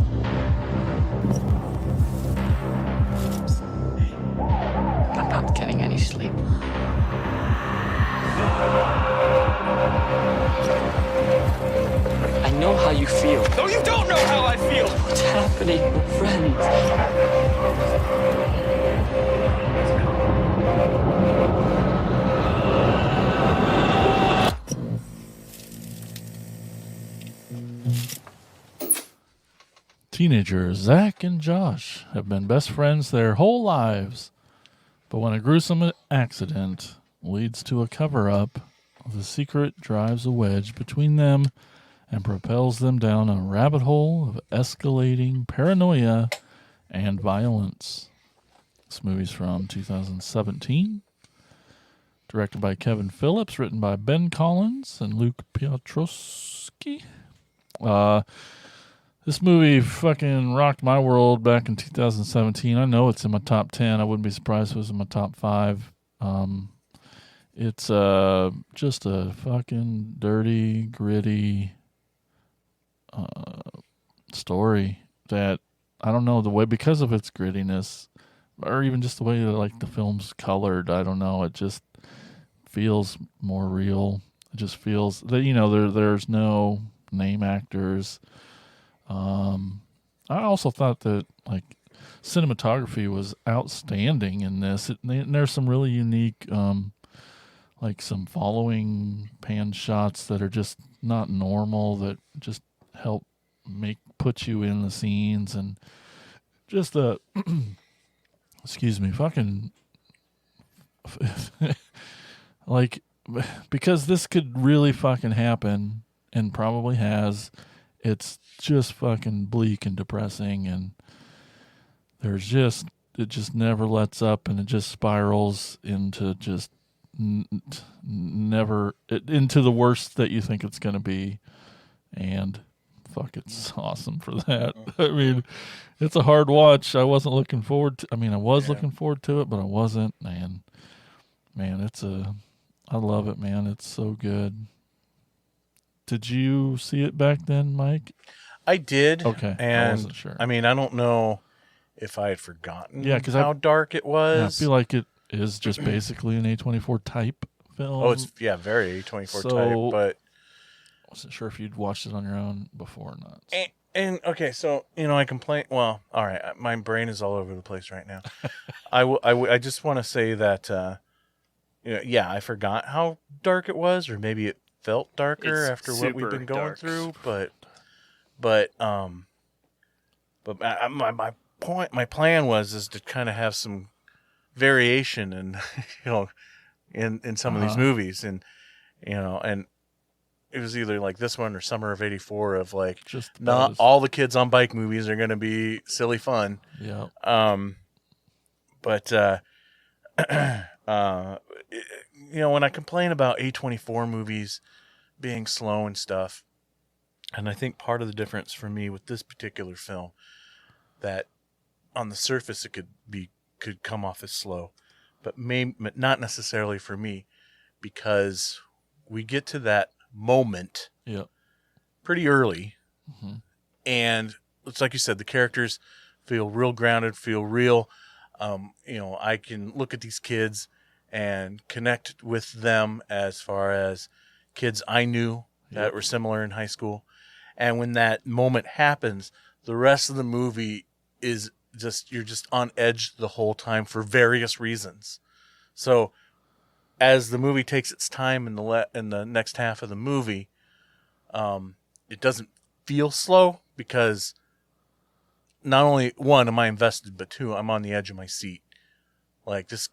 I'm not getting any sleep. I know how you feel. No, you don't know how I feel. What's happening? We're friends. Teenagers Zach and Josh have been best friends their whole lives, but when a gruesome accident leads to a cover-up, the secret drives a wedge between them and propels them down a rabbit hole of escalating paranoia and violence. This movie's from 2017, directed by Kevin Phillips, written by Ben Collins and Luke Piotrowski. This movie fucking rocked my world back in 2017. I know it's in my top 10. I wouldn't be surprised if it was in my top 5. It's just a fucking dirty, gritty story that, I don't know, the way, because of its grittiness, or even just the way that, like, the film's colored, I don't know, it just feels more real. It just feels that, you know, there's no name actors. I also thought that, like, cinematography was outstanding in this. And there's some really unique, like, some following pan shots that are just not normal, that just help put you in the scenes, and just excuse me, fucking like, because this could really fucking happen, and probably has. It's just fucking bleak and depressing, and it just never lets up, and it just spirals into just never into the worst that you think it's going to be. And fuck, it's awesome for that. I mean, it's a hard watch. I wasn't looking forward to, I mean, I was looking forward to it, but I wasn't. And man, I love it, man. It's so good. Did you see it back then, Mike? I did. Okay, and I wasn't sure. I mean, I don't know if I had forgotten because how dark it was. I feel like it is just basically an A24 type film. Oh, it's very A24 type, but I wasn't sure if you'd watched it on your own before or not. And okay, so, you know, I complain. Well, all right, my brain is all over the place right now. I just want to say that, you know, yeah, I forgot how dark it was, or maybe it felt darker It's after what we've super been going dark. through, but my plan is to kind of have some variation, and you know, in some of these movies, and you know, and it was either like this one or Summer of '84, of like, just not all the kids on bike movies are going to be silly fun. Yeah. But you know, when I complain about A24 movies being slow and stuff, and I think part of the difference for me with this particular film, that on the surface it could come off as slow, but not necessarily for me, because we get to that moment pretty early, and it's like you said, the characters feel real grounded, feel real. You know, I can look at these kids and connect with them as far as, kids I knew that were similar in high school. And when that moment happens, the rest of the movie is you're just on edge the whole time for various reasons. So as the movie takes its time in the next half of the movie, it doesn't feel slow because not only one am I invested, but two, I'm on the edge of my seat. Like this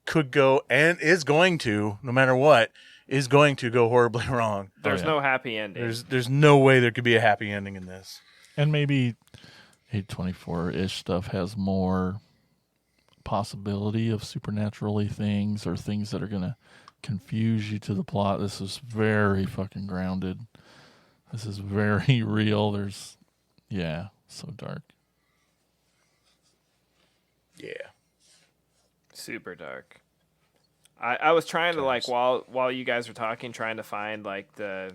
could go and is going to, no matter what, is going to go horribly wrong. There's no happy ending. There's no way there could be a happy ending in this. And maybe A24-ish stuff has more possibility of supernaturally things or things that are going to confuse you to the plot. This is very fucking grounded. This is very real. So dark. Yeah. Super dark. I was trying to like while you guys were talking, trying to find like the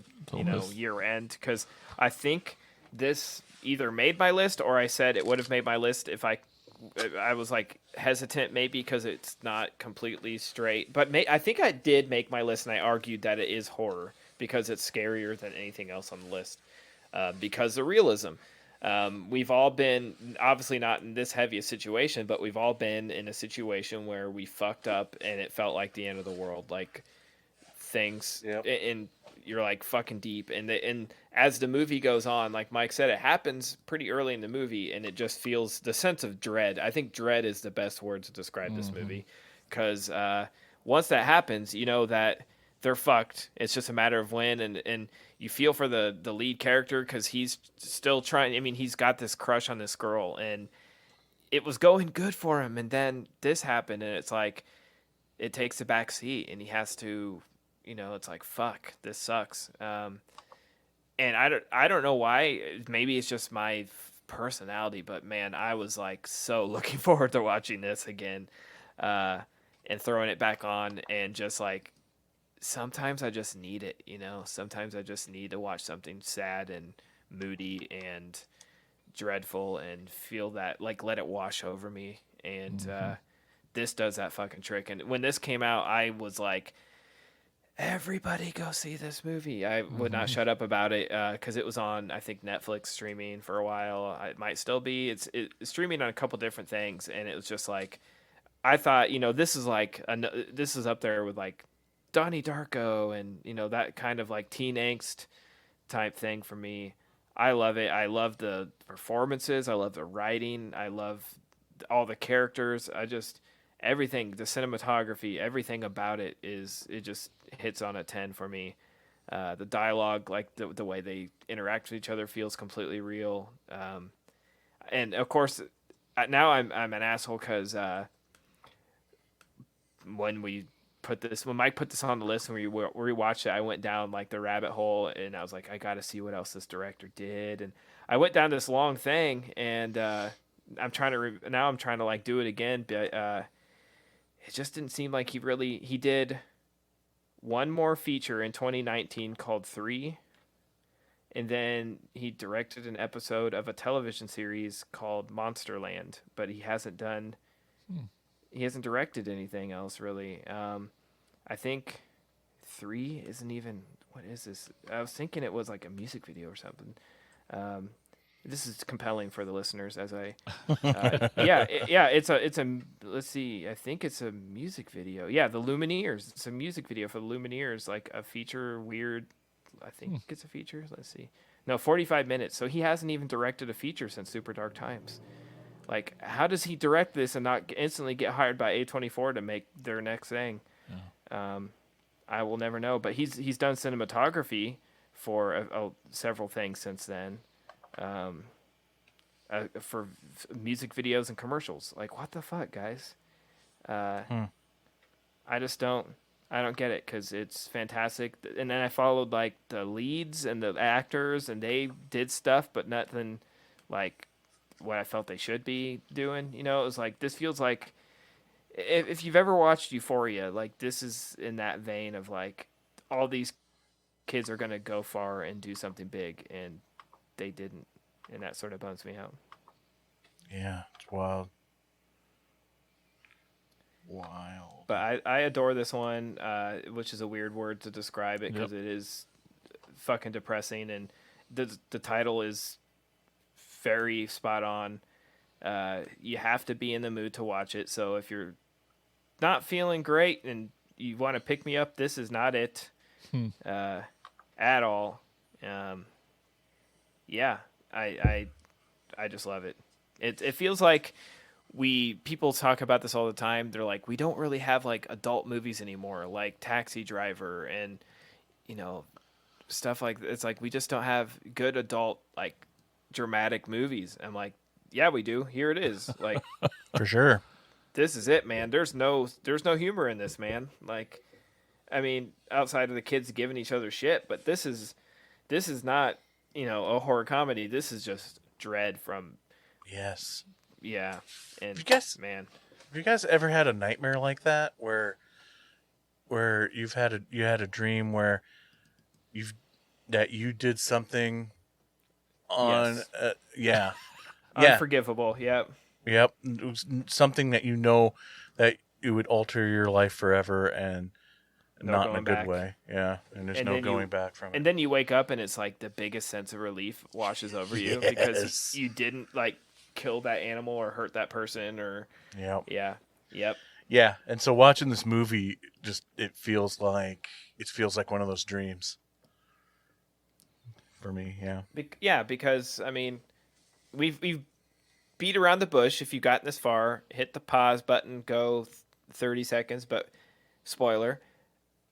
year end, because I think this either made my list or I said it would have made my list if I was like hesitant maybe because it's not completely straight, but I think I did make my list and I argued that it is horror because it's scarier than anything else on the list because the realism. We've all been, obviously not in this heavy a situation, but we've all been in a situation where we fucked up and it felt like the end of the world. Like things, and you're like fucking deep. And as the movie goes on, like Mike said, it happens pretty early in the movie and it just feels the sense of dread. I think dread is the best word to describe this movie because once that happens, you know that they're fucked. It's just a matter of when, and you feel for the lead character because he's still trying. I mean, he's got this crush on this girl, and it was going good for him, and then this happened, and it's like it takes a back seat, and he has to, it's like fuck, this sucks. And I don't know why. Maybe it's just my personality, but man, I was like so looking forward to watching this again, and throwing it back on, and just like. Sometimes I just need it, Sometimes I just need to watch something sad and moody and dreadful and feel that, like, let it wash over me. And this does that fucking trick. And when this came out, I was like, everybody go see this movie. I would not shut up about it because it was on, I think, Netflix streaming for a while. It might still be. It's streaming on a couple different things. And it was just like, I thought, this is like, this is up there with, like, Donnie Darko and that kind of like teen angst type thing for me. I love it. I love the performances. I love the writing. I love all the characters. Everything, the cinematography, everything about it just hits on a 10 for me. The dialogue, like the way they interact with each other feels completely real. And of course now I'm an asshole because when Mike put this on the list and we rewatched it, I went down like the rabbit hole and I was like, I got to see what else this director did. And I went down this long thing and I'm trying to like do it again. But it just didn't seem like he did one more feature in 2019 called 3. And then he directed an episode of a television series called Monsterland, but he hasn't directed anything else really. I think 3 isn't even, what is this? I was thinking it was like a music video or something. This is compelling for the listeners as it's a, let's see. I think it's a music video. Yeah. The Lumineers. It's a music video for the Lumineers, like a feature weird. I think it's a feature. Let's see. No, 45 minutes. So he hasn't even directed a feature since Super Dark Times. Like, how does he direct this and not instantly get hired by A24 to make their next thing? Yeah. I will never know. But he's done cinematography for several things since then, for music videos and commercials. Like, what the fuck, guys? I don't get it because it's fantastic. And then I followed like the leads and the actors, and they did stuff, but nothing like what I felt they should be doing. It was like, this feels like if you've ever watched Euphoria, like this is in that vein of like all these kids are going to go far and do something big, and they didn't. And that sort of bums me out. Yeah, it's wild. Wild. But I adore this one, which is a weird word to describe it because Yep. it is fucking depressing, and the title is very spot on. You have to be in the mood to watch it. So if you're not feeling great and you want to pick me up, this is not it at all. Yeah, I just love it. It feels like people talk about this all the time. They're like, we don't really have like adult movies anymore, like Taxi Driver and stuff like it's like we just don't have good adult like dramatic movies. I'm like, yeah, we do. Here it is. Like For sure. this is it, man. There's no humor in this, man. Like, I mean, outside of the kids giving each other shit, but this is not, a horror comedy. This is just dread from, Yes. yeah. And You guys- man, Have you guys ever had a nightmare like that where you had a dream where you did something on Yes. yeah. unforgivable. Yep. Yep. It was something that that it would alter your life forever and No not in a going good back. way. Yeah. And there's And no then going back from it. And then you wake up and it's like the biggest sense of relief washes over you because Yes. you didn't like kill that animal or hurt that person or Yep. yeah. Yep. Yeah. And so watching this movie it feels like one of those dreams. For me, yeah. Yeah, because I mean, we've beat around the bush. If you've gotten this far, hit the pause button, go 30 seconds. But spoiler,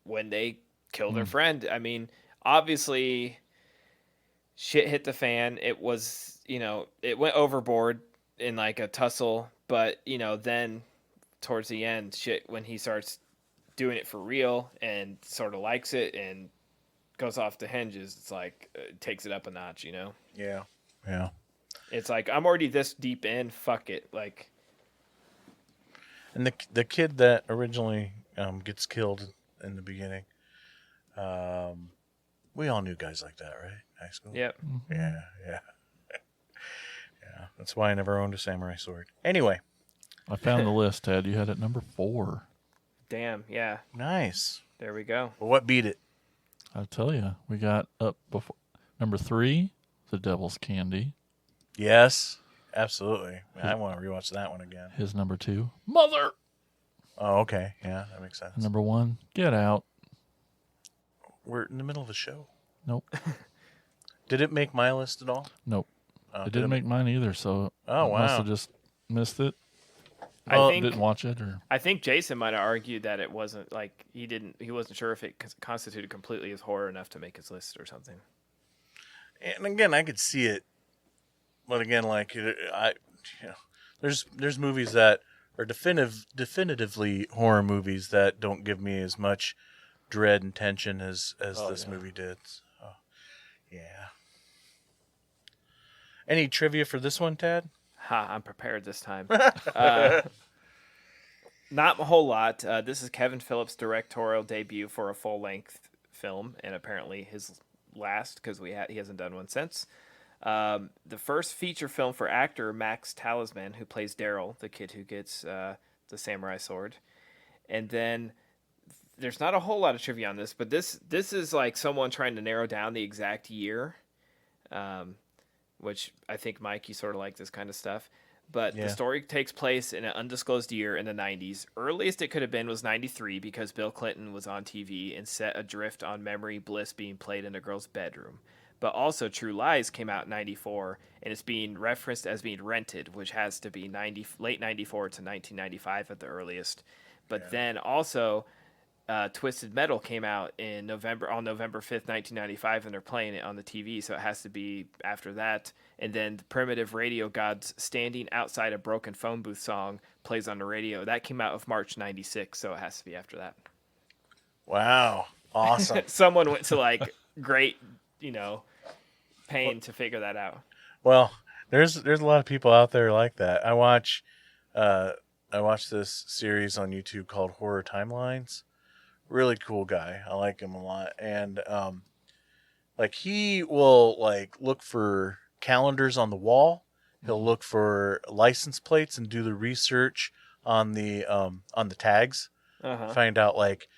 when they kill their friend, I mean, obviously, shit hit the fan. It was, it went overboard in like a tussle. But then towards the end, shit, when he starts doing it for real and sort of likes it and goes off the hinges, it's like takes it up a notch, Yeah. Yeah. It's like I'm already this deep in, fuck it. Like, And the kid that originally gets killed in the beginning, we all knew guys like that, right? High school. yep. Yeah. Yeah. Yeah. That's why I never owned a samurai sword. Anyway, I found the list, Ted. You had it number 4. Damn, yeah. nice. There we go. Well, what beat it? I'll tell you, we got up before number 3, The Devil's Candy. Yes, absolutely. I want to rewatch that one again. His number 2, Mother. Oh, okay. Yeah, that makes sense. And number 1, Get Out. We're in the middle of a show. Nope. Did it make my list at all? Nope. Oh, It didn't make mine either, so Oh, I must wow. have just missed it. I think Didn't watch it, or I think Jason might have argued that it wasn't like he wasn't sure if it constituted completely as horror enough to make his list or something. And again, I could see it, but again, like there's movies that are definitively horror movies that don't give me as much dread and tension as this movie did. So, yeah. Any trivia for this one, Tad? Ha, I'm prepared this time. Not a whole lot. This is Kevin Phillips' directorial debut for a full-length film, and apparently his last because he hasn't done one since. The first feature film for actor Max Talisman, who plays Daryl, the kid who gets the samurai sword. And then there's not a whole lot of trivia on this, but this is like someone trying to narrow down the exact year, which I think, Mike, you sort of like this kind of stuff. But Yeah. the story takes place in an undisclosed year in the 90s. Earliest it could have been was 93 because Bill Clinton was on TV and set adrift on Memory Bliss being played in a girl's bedroom. But also True Lies came out in 94 and it's being referenced as being rented, which has to be late 94 to 1995 at the earliest. But then also Twisted Metal came out on November 5th, 1995, and they're playing it on the TV, so it has to be after that. And then the Primitive Radio Gods Standing Outside a Broken Phone Booth song plays on the radio. That came out of March 96, so it has to be after that. Wow. Awesome. Someone went to like great, pain to figure that out. Well, there's a lot of people out there like that. I watch this series on YouTube called Horror Timelines. Really cool guy. I like him a lot. And like he will like look for calendars on the wall. He'll look for license plates and do the research on the tags. Find out like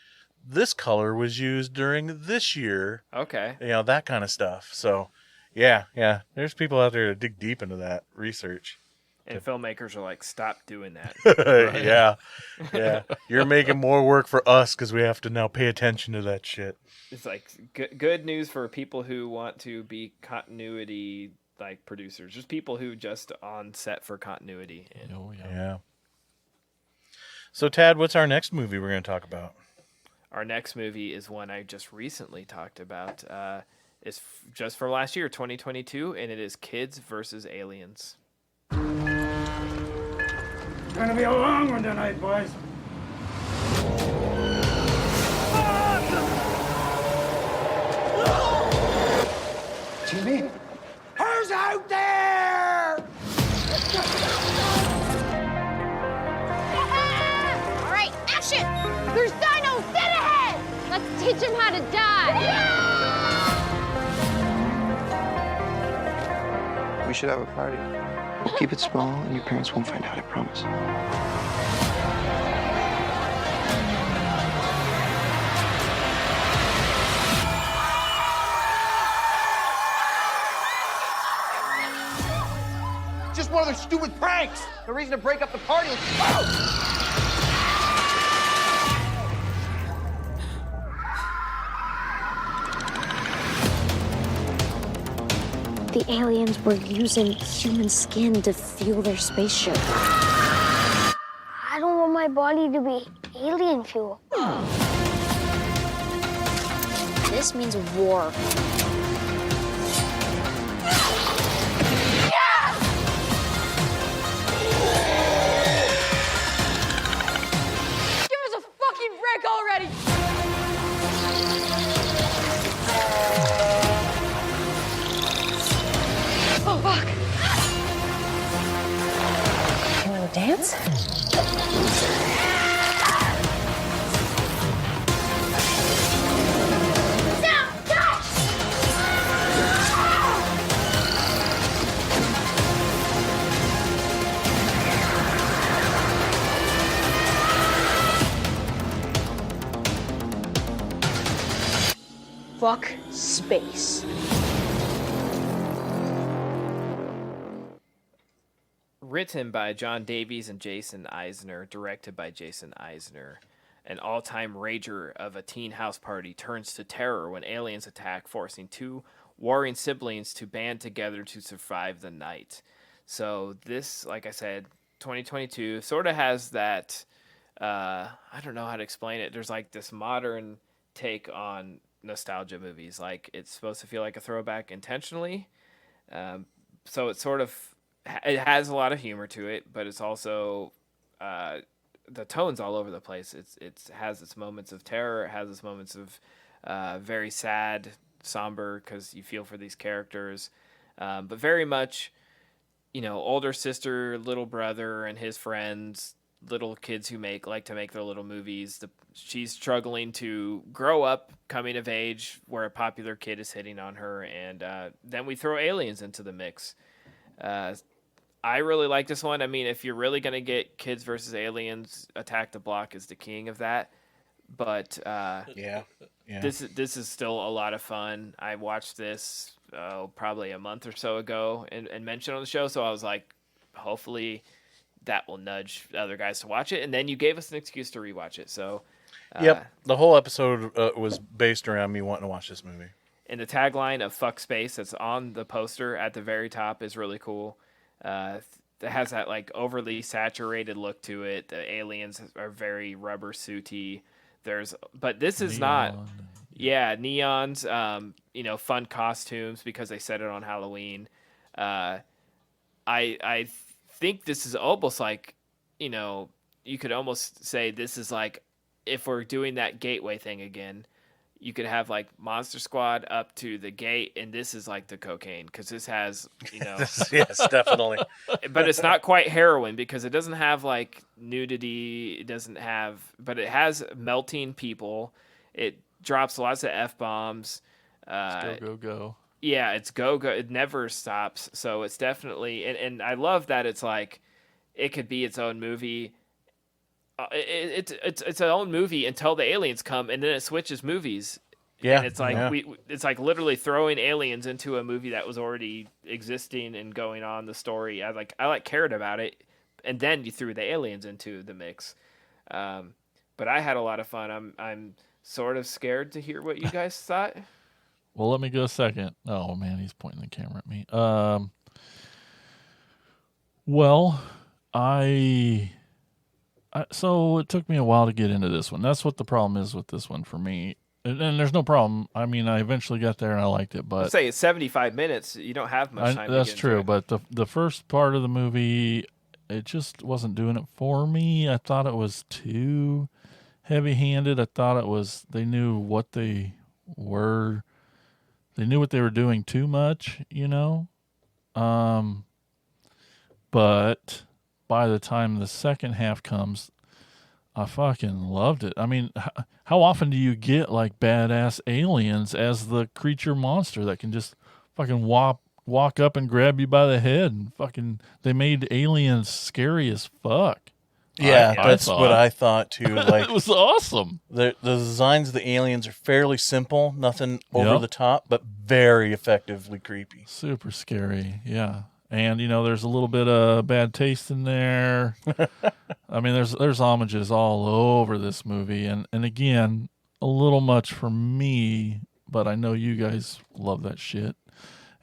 this color was used during this year. Okay. That kind of stuff. So, yeah. There's people out there to dig deep into that research. And filmmakers are like, stop doing that. Yeah. You're making more work for us because we have to now pay attention to that shit. It's like good news for people who want to be continuity like producers. Just people who just on set for continuity. And, Yeah. So, Tad, what's our next movie we're going to talk about? Our next movie is one I just recently talked about. It's just from last year, 2022, and it is Kids versus Aliens. Gonna be a long one tonight, boys. Jimmy? Who's out there? All right, action! There's dinos dead ahead! Let's teach them how to die! We should have a party. We'll keep it small, and your parents won't find out, I promise. Just one of their stupid pranks. No reason to break up the party. The aliens were using human skin to fuel their spaceship. I don't want my body to be alien fuel. This means war. Give us a fucking break already! Oh, fuck. You want to dance? Fuck space. Written by John Davies and Jason Eisner, directed by Jason Eisner. An all-time rager of a teen house party turns to terror when aliens attack, forcing two warring siblings to band together to survive the night. So this, like I said, 2022 sort of has that, I don't know how to explain it. There's like this modern take on nostalgia movies. Like it's supposed to feel like a throwback intentionally. So it's sort of, it has a lot of humor to it, but it's also the tone's all over the place. It has its moments of terror. It has its moments of very sad, somber, because you feel for these characters, but very much, older sister, little brother, and his friends, little kids who like to make their little movies. She's struggling to grow up, coming of age, where a popular kid is hitting on her, and then we throw aliens into the mix. I really like this one. I mean, if you're really going to get Kids versus Aliens, Attack the Block is the king of that. But yeah. This is still a lot of fun. I watched this probably a month or so ago and mentioned on the show, so I was like, hopefully that will nudge other guys to watch it. And then you gave us an excuse to rewatch it. So yep, the whole episode was based around me wanting to watch this movie. And the tagline of "Fuck Space" that's on the poster at the very top is really cool. It has that like overly saturated look to it. The aliens are very rubber suity. But this is not. Yeah, neons. Fun costumes because they set it on Halloween. I think this is almost like, you could almost say this is like if we're doing that gateway thing again. You could have like Monster Squad up to the gate, and this is like the cocaine because this has, yes, definitely. But it's not quite heroin because it doesn't have like nudity. It doesn't have, but it has melting people. It drops lots of F-bombs. Go. Yeah, it's go. It never stops. So it's definitely, and I love that it's like, it could be its own movie it's its own movie until the aliens come, and then it switches movies. Yeah, and it's like it's like literally throwing aliens into a movie that was already existing and going on the story. I cared about it, and then you threw the aliens into the mix. But I had a lot of fun. I'm sort of scared to hear what you guys thought. Well, let me go second. Oh man, he's pointing the camera at me. Well, so it took me a while to get into this one. That's what the problem is with this one for me. And there's no problem. I mean, I eventually got there and I liked it, but Let's say it's 75 minutes. You don't have much time. That's to get true, into it. but the first part of the movie, it just wasn't doing it for me. I thought it was too heavy-handed. I thought it was they knew what they were. They knew what they were doing too much, you know. But by the time the second half comes, I fucking loved it. I mean, how often do you get like badass aliens as the creature monster that can just fucking walk up and grab you by the head and fucking? They made aliens scary as fuck. Yeah, that's what I thought too. Like it was awesome. The designs of the aliens are fairly simple, nothing over the top, but very effectively creepy. Super scary, yeah. And there's a little bit of bad taste in there. I mean, there's homages all over this movie, and again, a little much for me, but I know you guys love that shit.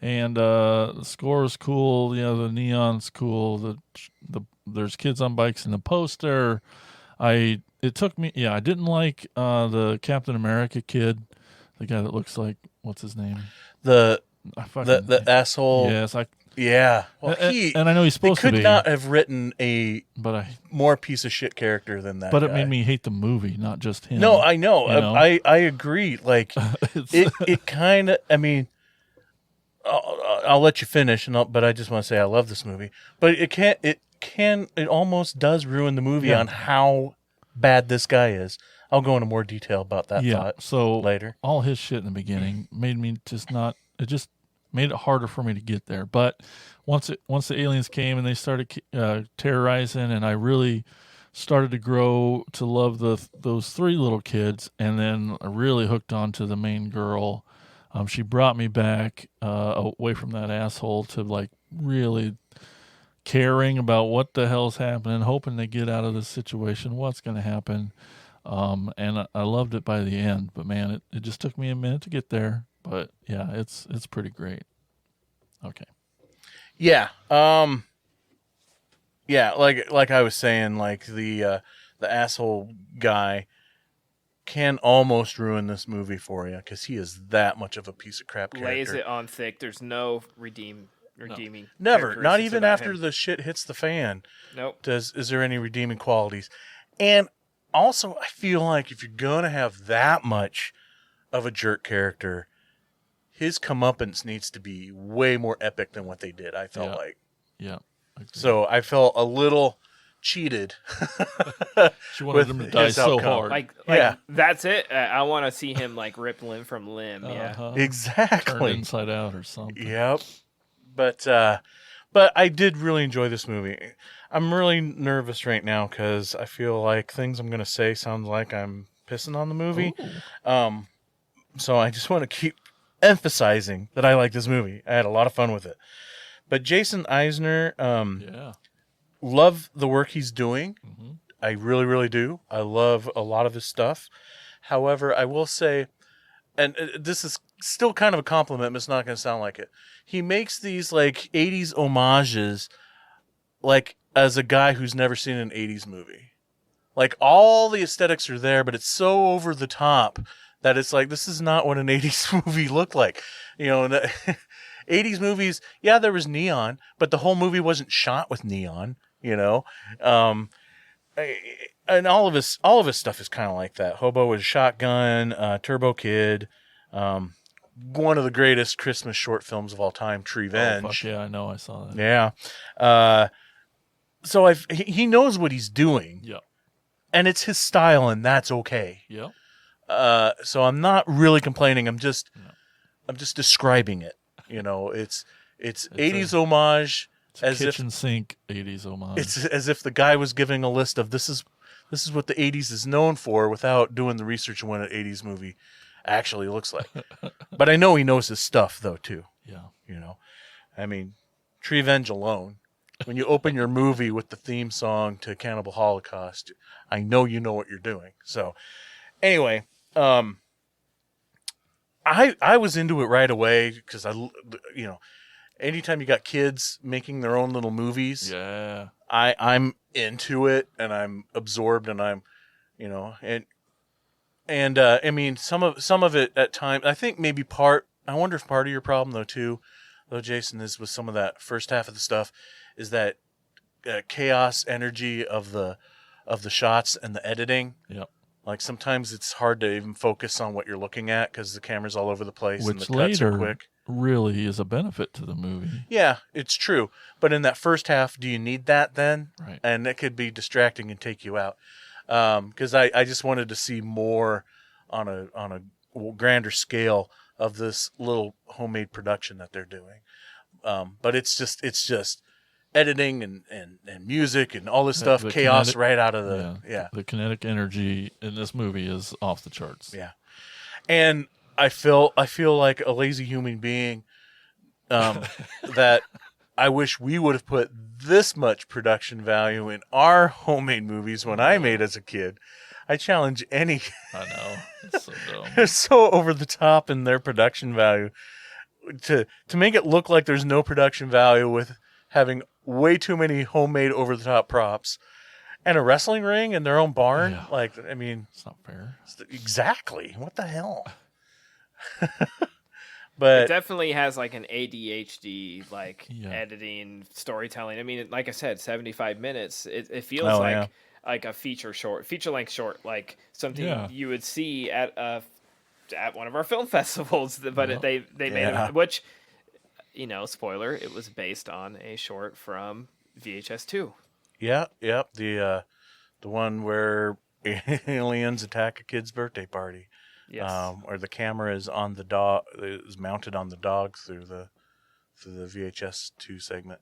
And the score is cool. The neon's cool. There's kids on bikes in the poster. I didn't like the Captain America kid, the guy that looks like, what's his name? The asshole. Yes, yeah. Well, and I know he's supposed to be. They could not have written a more piece of shit character than that. But guy. It made me hate the movie, not just him. No, I know. I agree. Like it kind of. I mean, I'll let you finish, but I just want to say I love this movie. But it almost does ruin the movie on how bad this guy is. I'll go into more detail about that thought later. All his shit in the beginning made me just not. It just made it harder for me to get there. But once the aliens came and they started terrorizing, and I really started to grow to love those three little kids, and then I really hooked on to the main girl. She brought me back away from that asshole to like really caring about what the hell's happening, hoping they get out of this situation, what's going to happen. And I loved it by the end, but man, it just took me a minute to get there. But yeah, it's pretty great. Okay. Yeah. Yeah. Like I was saying, like the asshole guy can almost ruin this movie for you because he is that much of a piece of crap character. Lays it on thick. There's no redeeming. Never. Not even after the shit hits the fan. Nope. Is there any redeeming qualities? And also, I feel like if you're gonna have that much of a jerk character, his comeuppance needs to be way more epic than what they did. I felt like. Yeah. So I felt a little cheated. She wanted him to die so hard. Like that's it. I want to see him like rip limb from limb. Yeah. Exactly. Turn inside out or something. Yep. But I did really enjoy this movie. I'm really nervous right now because I feel like things I'm going to say sound like I'm pissing on the movie. So I just want to keep emphasizing that I like this movie. I had a lot of fun with it. But Jason Eisner, love the work he's doing. Mm-hmm. I really, really do. I love a lot of his stuff. However, I will say, and this is still kind of a compliment, but it's not going to sound like it. He makes these like 80s homages like as a guy who's never seen an 80s movie. Like all the aesthetics are there, but it's so over the top that it's like, this is not what an 80s movie looked like. In the 80s movies, yeah, there was neon, but the whole movie wasn't shot with neon, and all of his stuff is kind of like that. Hobo with a Shotgun, Turbo Kid, one of the greatest Christmas short films of all time, Treevenge. Oh, fuck yeah, I know, I saw that. Yeah. So he knows what he's doing. Yeah. And it's his style, and that's okay. Yeah. So I'm not really complaining. I'm just describing it. It's 80s homage. It's a kitchen sink 80s homage. It's as if the guy was giving a list of this this is what the 80s is known for without doing the research on what an 80s movie actually looks like. But I know he knows his stuff, though, too. Yeah. You know, I mean, Tree Venge alone, when you open your movie with the theme song to Cannibal Holocaust, I know you know what you're doing. So, anyway, I was into it right away because anytime you got kids making their own little movies, Yeah. I'm into it and I'm absorbed and I'm, and I mean some of it at times. I think maybe I wonder if part of your problem though, Jason, is with some of that first half of the stuff, is that chaos energy of the shots and the editing. Yep. Like sometimes it's hard to even focus on what you're looking at because the camera's all over the place and the Which cuts are later quick. really is a benefit to the movie. Yeah, it's true. But in that first half, do you need that then? Right. And that could be distracting and take you out. Because I just wanted to see more on a grander scale of this little homemade production that they're doing. But it's just editing and music and all this stuff, The chaos kinetic- right out of the The kinetic energy in this movie is off the charts. Yeah. And I feel like a lazy human being that I wish we would have put this much production value in our homemade movies when I made as a kid. I challenge any. I know. It's so dumb. They're so over the top in their production value to make it look like there's no production value with having way too many homemade over the top props and a wrestling ring in their own barn. Yeah. Like, I mean, It's not fair. exactly. What the hell? It But definitely has like an ADHD Yeah. editing, storytelling. I mean, like I said, 75 minutes. It feels Oh, like a feature length short, like something Yeah. you would see at one of our film festivals. But Yeah. they made Yeah. it, which, spoiler, it was based on a short from VHS 2. yeah, the one where aliens attack a kid's birthday party. Yes. Or the camera is on the dog, is mounted on the dog through the VHS 2 segment,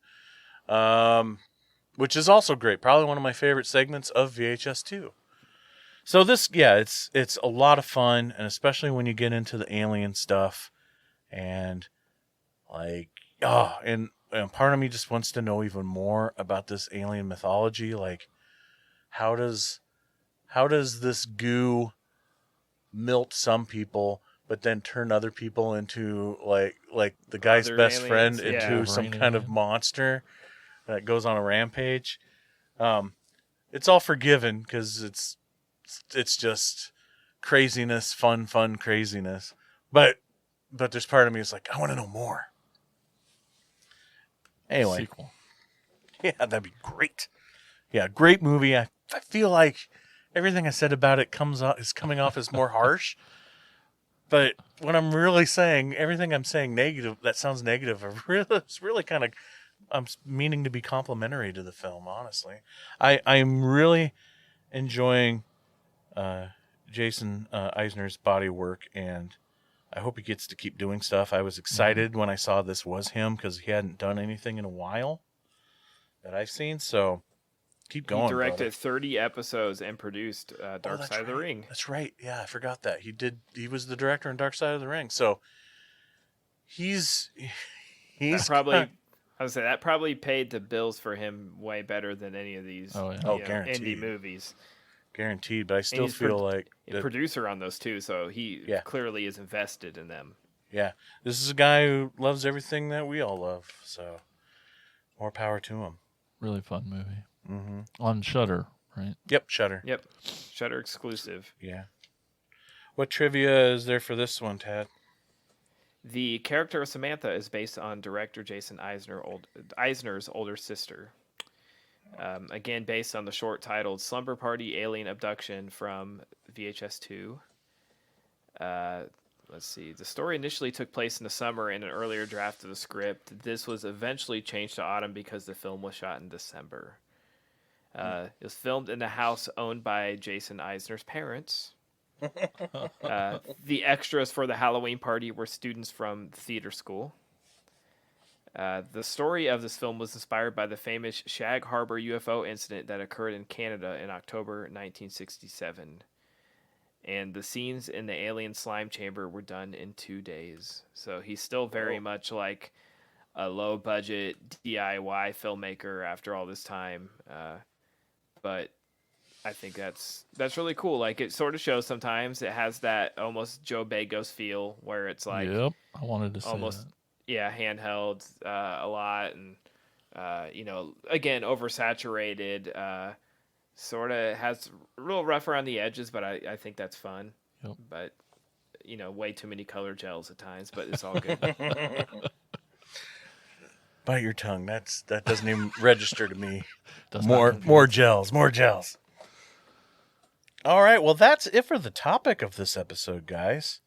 which is also great. Probably one of my favorite segments of VHS 2. So this, it's a lot of fun, and especially when you get into the alien stuff, and and part of me just wants to know even more about this alien mythology. Like, how does this goo melt some people, but then turn other people into like the guy's Other best friend aliens, into yeah. some Brain kind of alien. monster that goes on a rampage. It's all forgiven because it's just craziness, fun craziness. But there's part of me that's like, I want to know more. Anyway, Sequel. yeah, that'd be great. Yeah, great movie. I feel like everything I said about it is coming off as more harsh. But when I'm really saying everything I'm saying negative, that sounds negative. It's really kind of, I'm meaning to be complimentary to the film. Honestly, I'm really enjoying Jason Eisner's body work, and I hope he gets to keep doing stuff. I was excited when I saw this was him because he hadn't done anything in a while that I've seen. So keep going. He directed brother. 30 episodes and produced Dark that's Side of the right. Ring. That's right. Yeah, I forgot that. He was the director in Dark Side of the Ring. So he's That probably, I would say that probably paid the bills for him way better than any of these Oh, yeah. Guaranteed. indie movies. guaranteed, but I still he's feel like A that, producer on those too, so he Yeah. clearly is invested in them. yeah, this is a guy who loves everything that we all love. So more power to him. Really fun movie. Mm-hmm. On Shudder, right? Yep, Shudder. Yep, Shudder exclusive. Yeah. What trivia is there for this one, Tad? The character of Samantha is based on director Jason Eisner's older sister. Again, based on the short titled Slumber Party Alien Abduction from VHS 2. Let's see. The story initially took place in the summer in an earlier draft of the script. This was eventually changed to autumn because the film was shot in December. It was filmed in the house owned by Jason Eisner's parents. The extras for the Halloween party were students from theater school. The story of this film was inspired by the famous Shag Harbor UFO incident that occurred in Canada in October 1967. And the scenes in the alien slime chamber were done in 2 days. So he's still very much like a low-budget DIY filmmaker after all this time. But I think that's really cool. Like, it sort of shows sometimes it has that almost Joe Bagos feel where it's like... Yep, I wanted to say almost, that. Yeah, handheld a lot, and again, oversaturated. Sort of has real rough around the edges, but I think that's fun. Yep. But way too many color gels at times, but it's all good. Bite your tongue. That doesn't even register to me. Does More gels. All right, well, that's it for the topic of this episode, guys.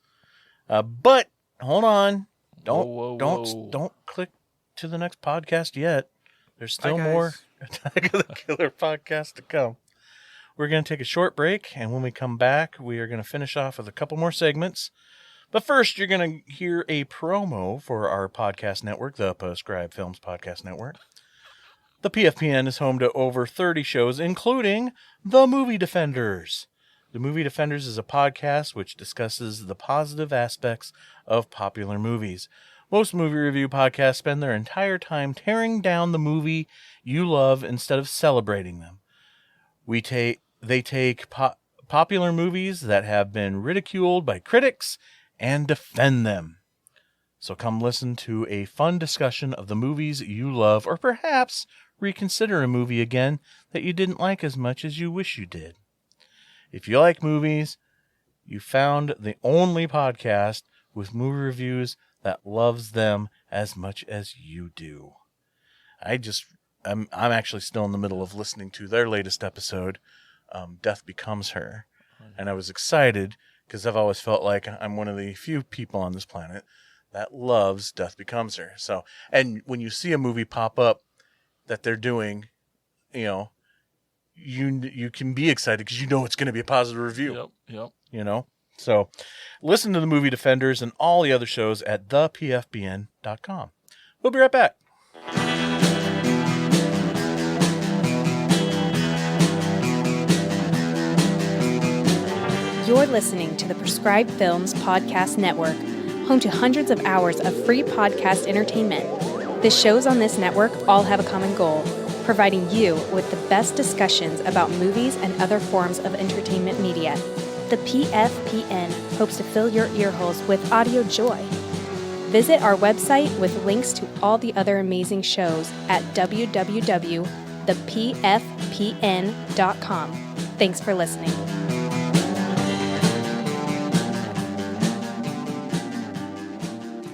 But hold on. Don't click to the next podcast yet. There's still more Attack of the Killer podcast to come. We're going to take a short break, and when we come back, we are going to finish off with a couple more segments. But first, you're going to hear a promo for our podcast network, the Prescribed Films Podcast Network. The PFPN is home to over 30 shows, including The Movie Defenders. The Movie Defenders is a podcast which discusses the positive aspects of popular movies. Most movie review podcasts spend their entire time tearing down the movie you love instead of celebrating them. They take popular movies that have been ridiculed by critics and defend them. So come listen to a fun discussion of the movies you love, or perhaps reconsider a movie again that you didn't like as much as you wish you did. If you like movies, you found the only podcast with movie reviews that loves them as much as you do. I'm actually still in the middle of listening to their latest episode, Death Becomes Her. And I was excited because I've always felt like I'm one of the few people on this planet that loves Death Becomes Her. So, and when you see a movie pop up that they're doing, you can be excited because you know it's going to be a positive review. Yep. So listen to the Movie Defenders and all the other shows at thepfbn.com. We'll be right back. You're listening to the Prescribed Films Podcast Network, home to hundreds of hours of free podcast entertainment. The shows on this network all have a common goal: providing you with the best discussions about movies and other forms of entertainment media. The PFPN hopes to fill your earholes with audio joy. Visit our website with links to all the other amazing shows at www.thepfpn.com. Thanks for listening.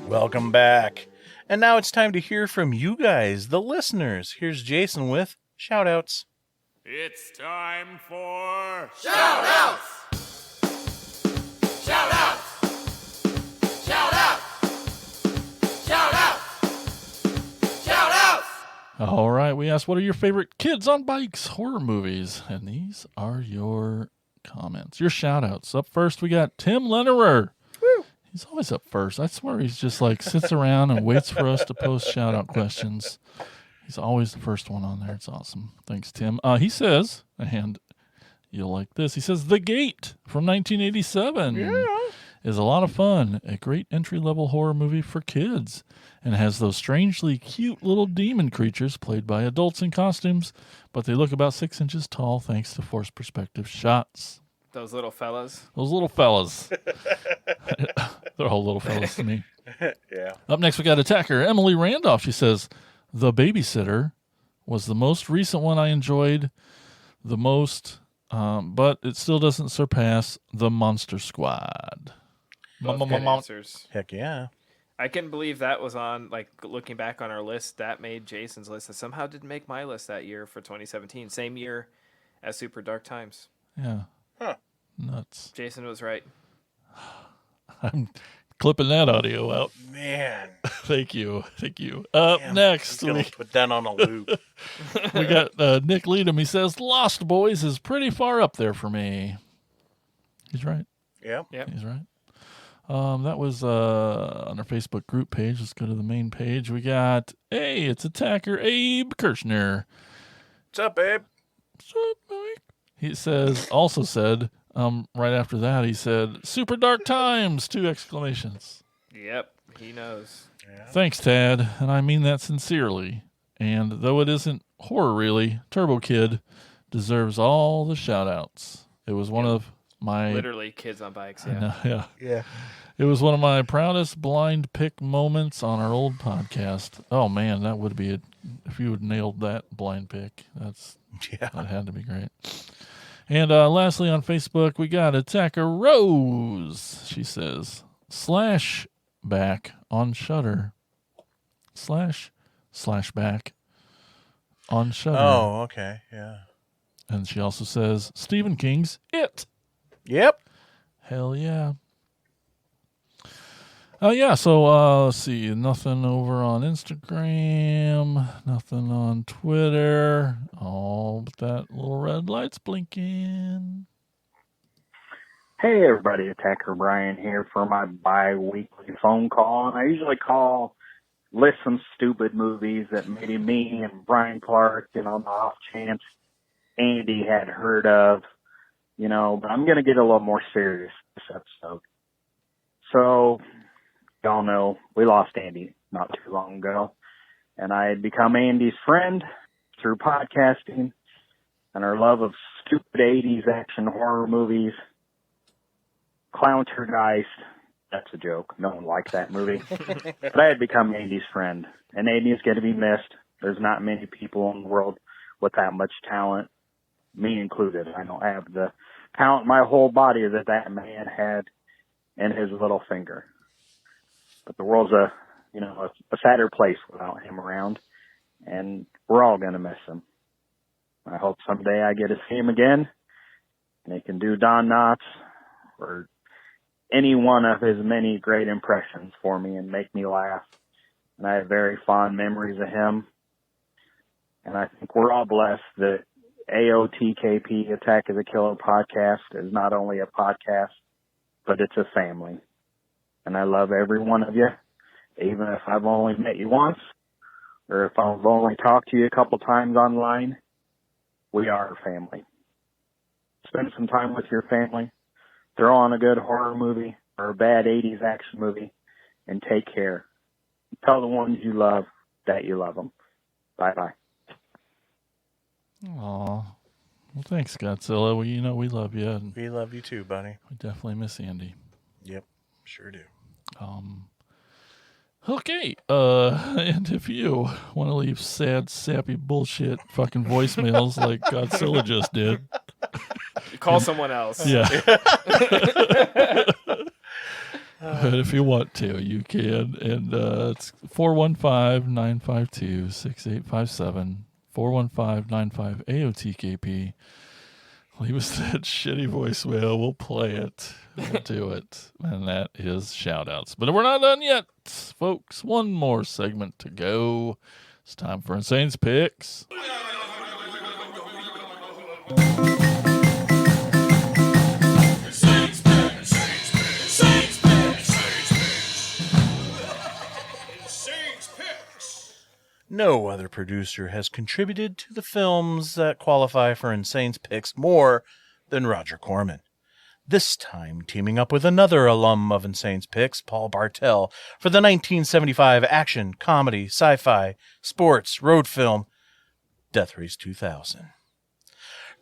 Welcome back. And now it's time to hear from you guys, the listeners. Here's Jason with shout-outs. It's time for Shout-outs! Shout-outs! Shout-outs! Shout-outs! Shout-outs! All right, we asked, what are your favorite kids on bikes horror movies? And these are your comments, your shout-outs. Up first, we got Tim Lennerer. Woo. He's always up first. I swear he's just like sits around and waits for us to post shout-out questions. He's always the first one on there. It's awesome. Thanks, Tim. He says, and you'll like this, he says, The Gate from 1987 is a lot of fun. A great entry-level horror movie for kids, and has those strangely cute little demon creatures played by adults in costumes, but they look about 6 inches tall thanks to forced perspective shots. Those little fellas. They're all little fellas to me. Yeah. Up next, we got Attacker Emily Randolph. She says, The Babysitter was the most recent one I enjoyed the most, but it still doesn't surpass The Monster Squad. Both good answers. Heck yeah. I couldn't believe that was on, like, looking back on our list, that made Jason's list. That somehow didn't make my list that year for 2017. Same year as Super Dark Times. Yeah. Huh. Nuts. Jason was right. I'm clipping that audio out. Man. Thank you. Up next, I'm gonna put that on a loop. we got Nick Leadham. He says, Lost Boys is pretty far up there for me. He's right. Yeah. Yep. He's right. That was on our Facebook group page. Let's go to the main page. We got, hey, it's attacker Abe Kirchner. What's up, Abe? What's up, Mike? He also said, right after that, he said, super dark times, 2 exclamations. Yep, he knows. Yeah. Thanks, Tad, and I mean that sincerely. And though it isn't horror really, Turbo Kid deserves all the shout-outs. It was one of my... Literally kids on bikes, I know, yeah. Yeah. It was one of my proudest blind pick moments on our old podcast. Oh, man, that would be it. If you had nailed that blind pick, that had to be great. And lastly, on Facebook, we got Attacker Rose. She says, /back on Shudder. /back on Shudder. Oh, okay. Yeah. And she also says, Stephen King's It. Yep. Hell yeah. So let's see. Nothing over on Instagram. Nothing on Twitter. Oh, but that little red light's blinking. Hey, everybody. Attacker Brian here for my bi-weekly phone call. And I usually list some stupid movies that maybe me and Brian Clark, on the off chance Andy had heard of, but I'm going to get a little more serious this episode. So, y'all know we lost Andy not too long ago, and I had become Andy's friend through podcasting and our love of stupid 80s action horror movies. Clowntergeist, that's a joke. No one liked that movie. But I had become Andy's friend, and Andy is going to be missed. There's not many people in the world with that much talent, me included. I don't have the talent in my whole body that man had in his little finger. But the world's a sadder place without him around, and we're all going to miss him. I hope someday I get to see him again, and he can do Don Knotts or any one of his many great impressions for me and make me laugh. And I have very fond memories of him. And I think we're all blessed that AOTKP, Attack of the Killer podcast, is not only a podcast, but it's a family. And I love every one of you, even if I've only met you once, or if I've only talked to you a couple times online. We are a family. Spend some time with your family. Throw on a good horror movie or a bad 80s action movie, and take care. Tell the ones you love that you love them. Bye-bye. Aw. Well, thanks, Godzilla. We love you. And we love you too, buddy. We definitely miss Andy. Yep, sure do. Okay. And if you want to leave sad, sappy bullshit fucking voicemails like Godzilla just did, call someone else. Yeah. But if you want to, you can. And it's 415-952-6857. 415-95-AOTKP. Leave us that shitty voicemail. We'll play it. We'll do it. And that is shout-outs. But we're not done yet, folks. One more segment to go. It's time for Insane's Picks. No other producer has contributed to the films that qualify for Insane's Picks more than Roger Corman. This time teaming up with another alum of Insane's Picks, Paul Bartel, for the 1975 action, comedy, sci-fi, sports, road film, Death Race 2000.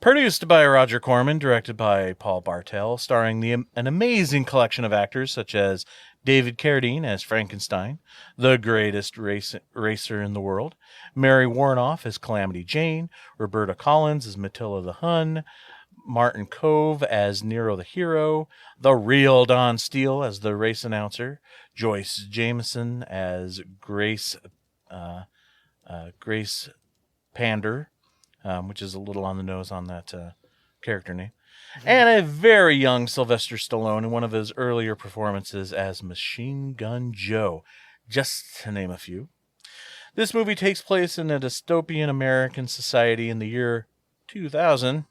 Produced by Roger Corman, directed by Paul Bartel, starring an amazing collection of actors such as David Carradine as Frankenstein, the greatest racer in the world, Mary Warnoff as Calamity Jane, Roberta Collins as Matilda the Hun, Martin Kove as Nero the Hero, the real Don Steele as the race announcer, Joyce Jameson as Grace Pander, which is a little on the nose on that character name, and a very young Sylvester Stallone in one of his earlier performances as Machine Gun Joe, just to name a few. This movie takes place in a dystopian American society in the year 2000,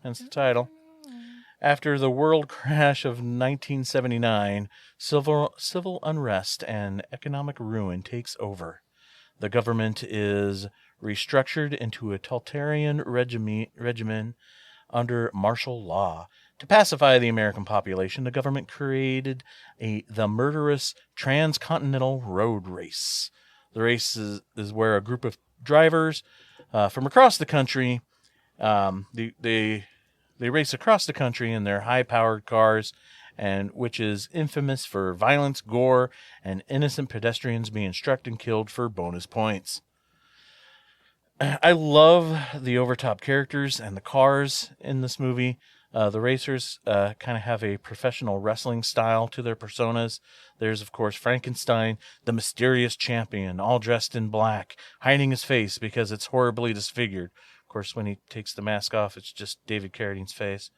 hence the title, After the world crash of 1979, civil unrest and economic ruin takes over. The government is restructured into a totalitarian regimen under martial law. To pacify the American population, the government created the murderous transcontinental road race. The race is where a group of drivers from across the country, they race across the country in their high-powered cars, and which is infamous for violence, gore, and innocent pedestrians being struck and killed for bonus points. I love the overtop characters and the cars in this movie. The racers kind of have a professional wrestling style to their personas. There's, of course, Frankenstein, the mysterious champion, all dressed in black, hiding his face because it's horribly disfigured. Of course, when he takes the mask off, it's just David Carradine's face.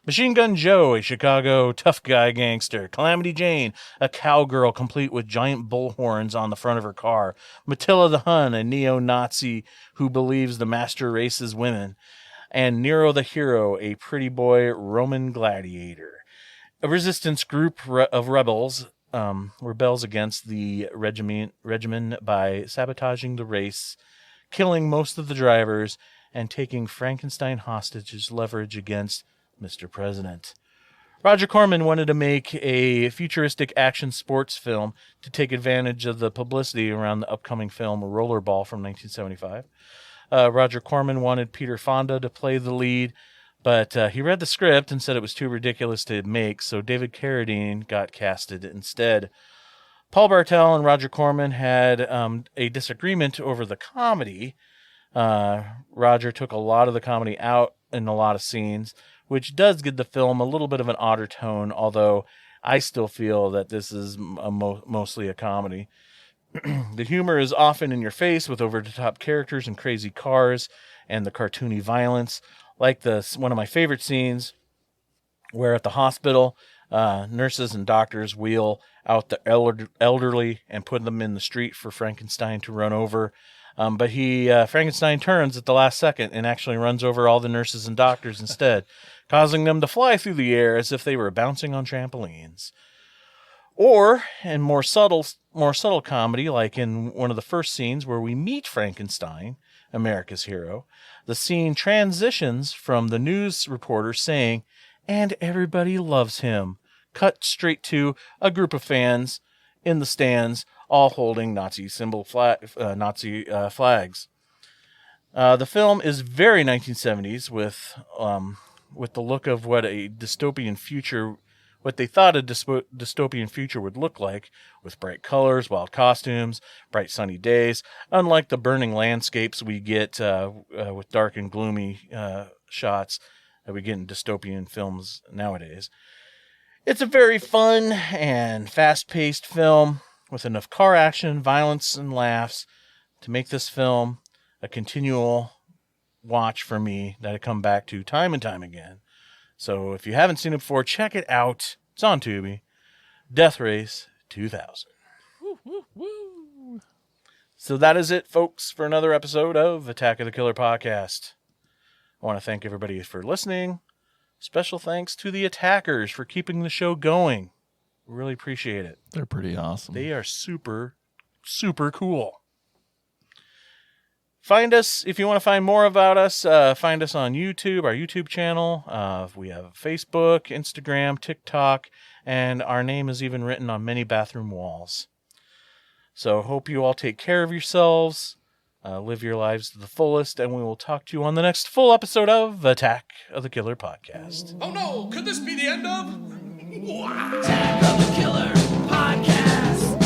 Machine Gun Joe, a Chicago tough guy gangster. Calamity Jane, a cowgirl complete with giant bull horns on the front of her car. Matilda the Hun, a neo-Nazi who believes the master race is women. And Nero the Hero, a pretty boy Roman gladiator. A resistance group of rebels against the regimen by sabotaging the race, killing most of the drivers, and taking Frankenstein hostage as leverage against Mr. President. Roger Corman wanted to make a futuristic action sports film to take advantage of the publicity around the upcoming film Rollerball from 1975. Roger Corman wanted Peter Fonda to play the lead, but he read the script and said it was too ridiculous to make, so David Carradine got casted instead. Paul Bartel and Roger Corman had a disagreement over the comedy. Roger took a lot of the comedy out in a lot of scenes, which does give the film a little bit of an odder tone, although I still feel that this is mostly a comedy. The humor is often in your face with over-the-top characters and crazy cars and the cartoony violence, like one of my favorite scenes where at the hospital, nurses and doctors wheel out the elderly and put them in the street for Frankenstein to run over. But Frankenstein turns at the last second and actually runs over all the nurses and doctors instead, causing them to fly through the air as if they were bouncing on trampolines. Or, in more subtle comedy, like in one of the first scenes where we meet Frankenstein, America's hero, the scene transitions from the news reporter saying, "And everybody loves him," cut straight to a group of fans in the stands, all holding Nazi flags. The film is very 1970s with the look of what a dystopian future, what they thought a dystopian future would look like, with bright colors, wild costumes, bright sunny days, unlike the burning landscapes we get with dark and gloomy shots that we get in dystopian films nowadays. It's a very fun and fast-paced film with enough car action, violence, and laughs to make this film a continual watch for me that I come back to time and time again. So if you haven't seen it before, check it out. It's on Tubi. Death Race 2000. Woo, woo, woo. So that is it, folks, for another episode of Attack of the Killer Podcast. I want to thank everybody for listening. Special thanks to the attackers for keeping the show going. Really appreciate it. They're pretty awesome. They are super, super cool. Find us, if you want to find more about us, find us on YouTube, our YouTube channel. We have Facebook, Instagram, TikTok, and our name is even written on many bathroom walls. So hope you all take care of yourselves, live your lives to the fullest, and we will talk to you on the next full episode of Attack of the Killer Podcast. Oh no, could this be the end of? Attack of the Killer Podcast.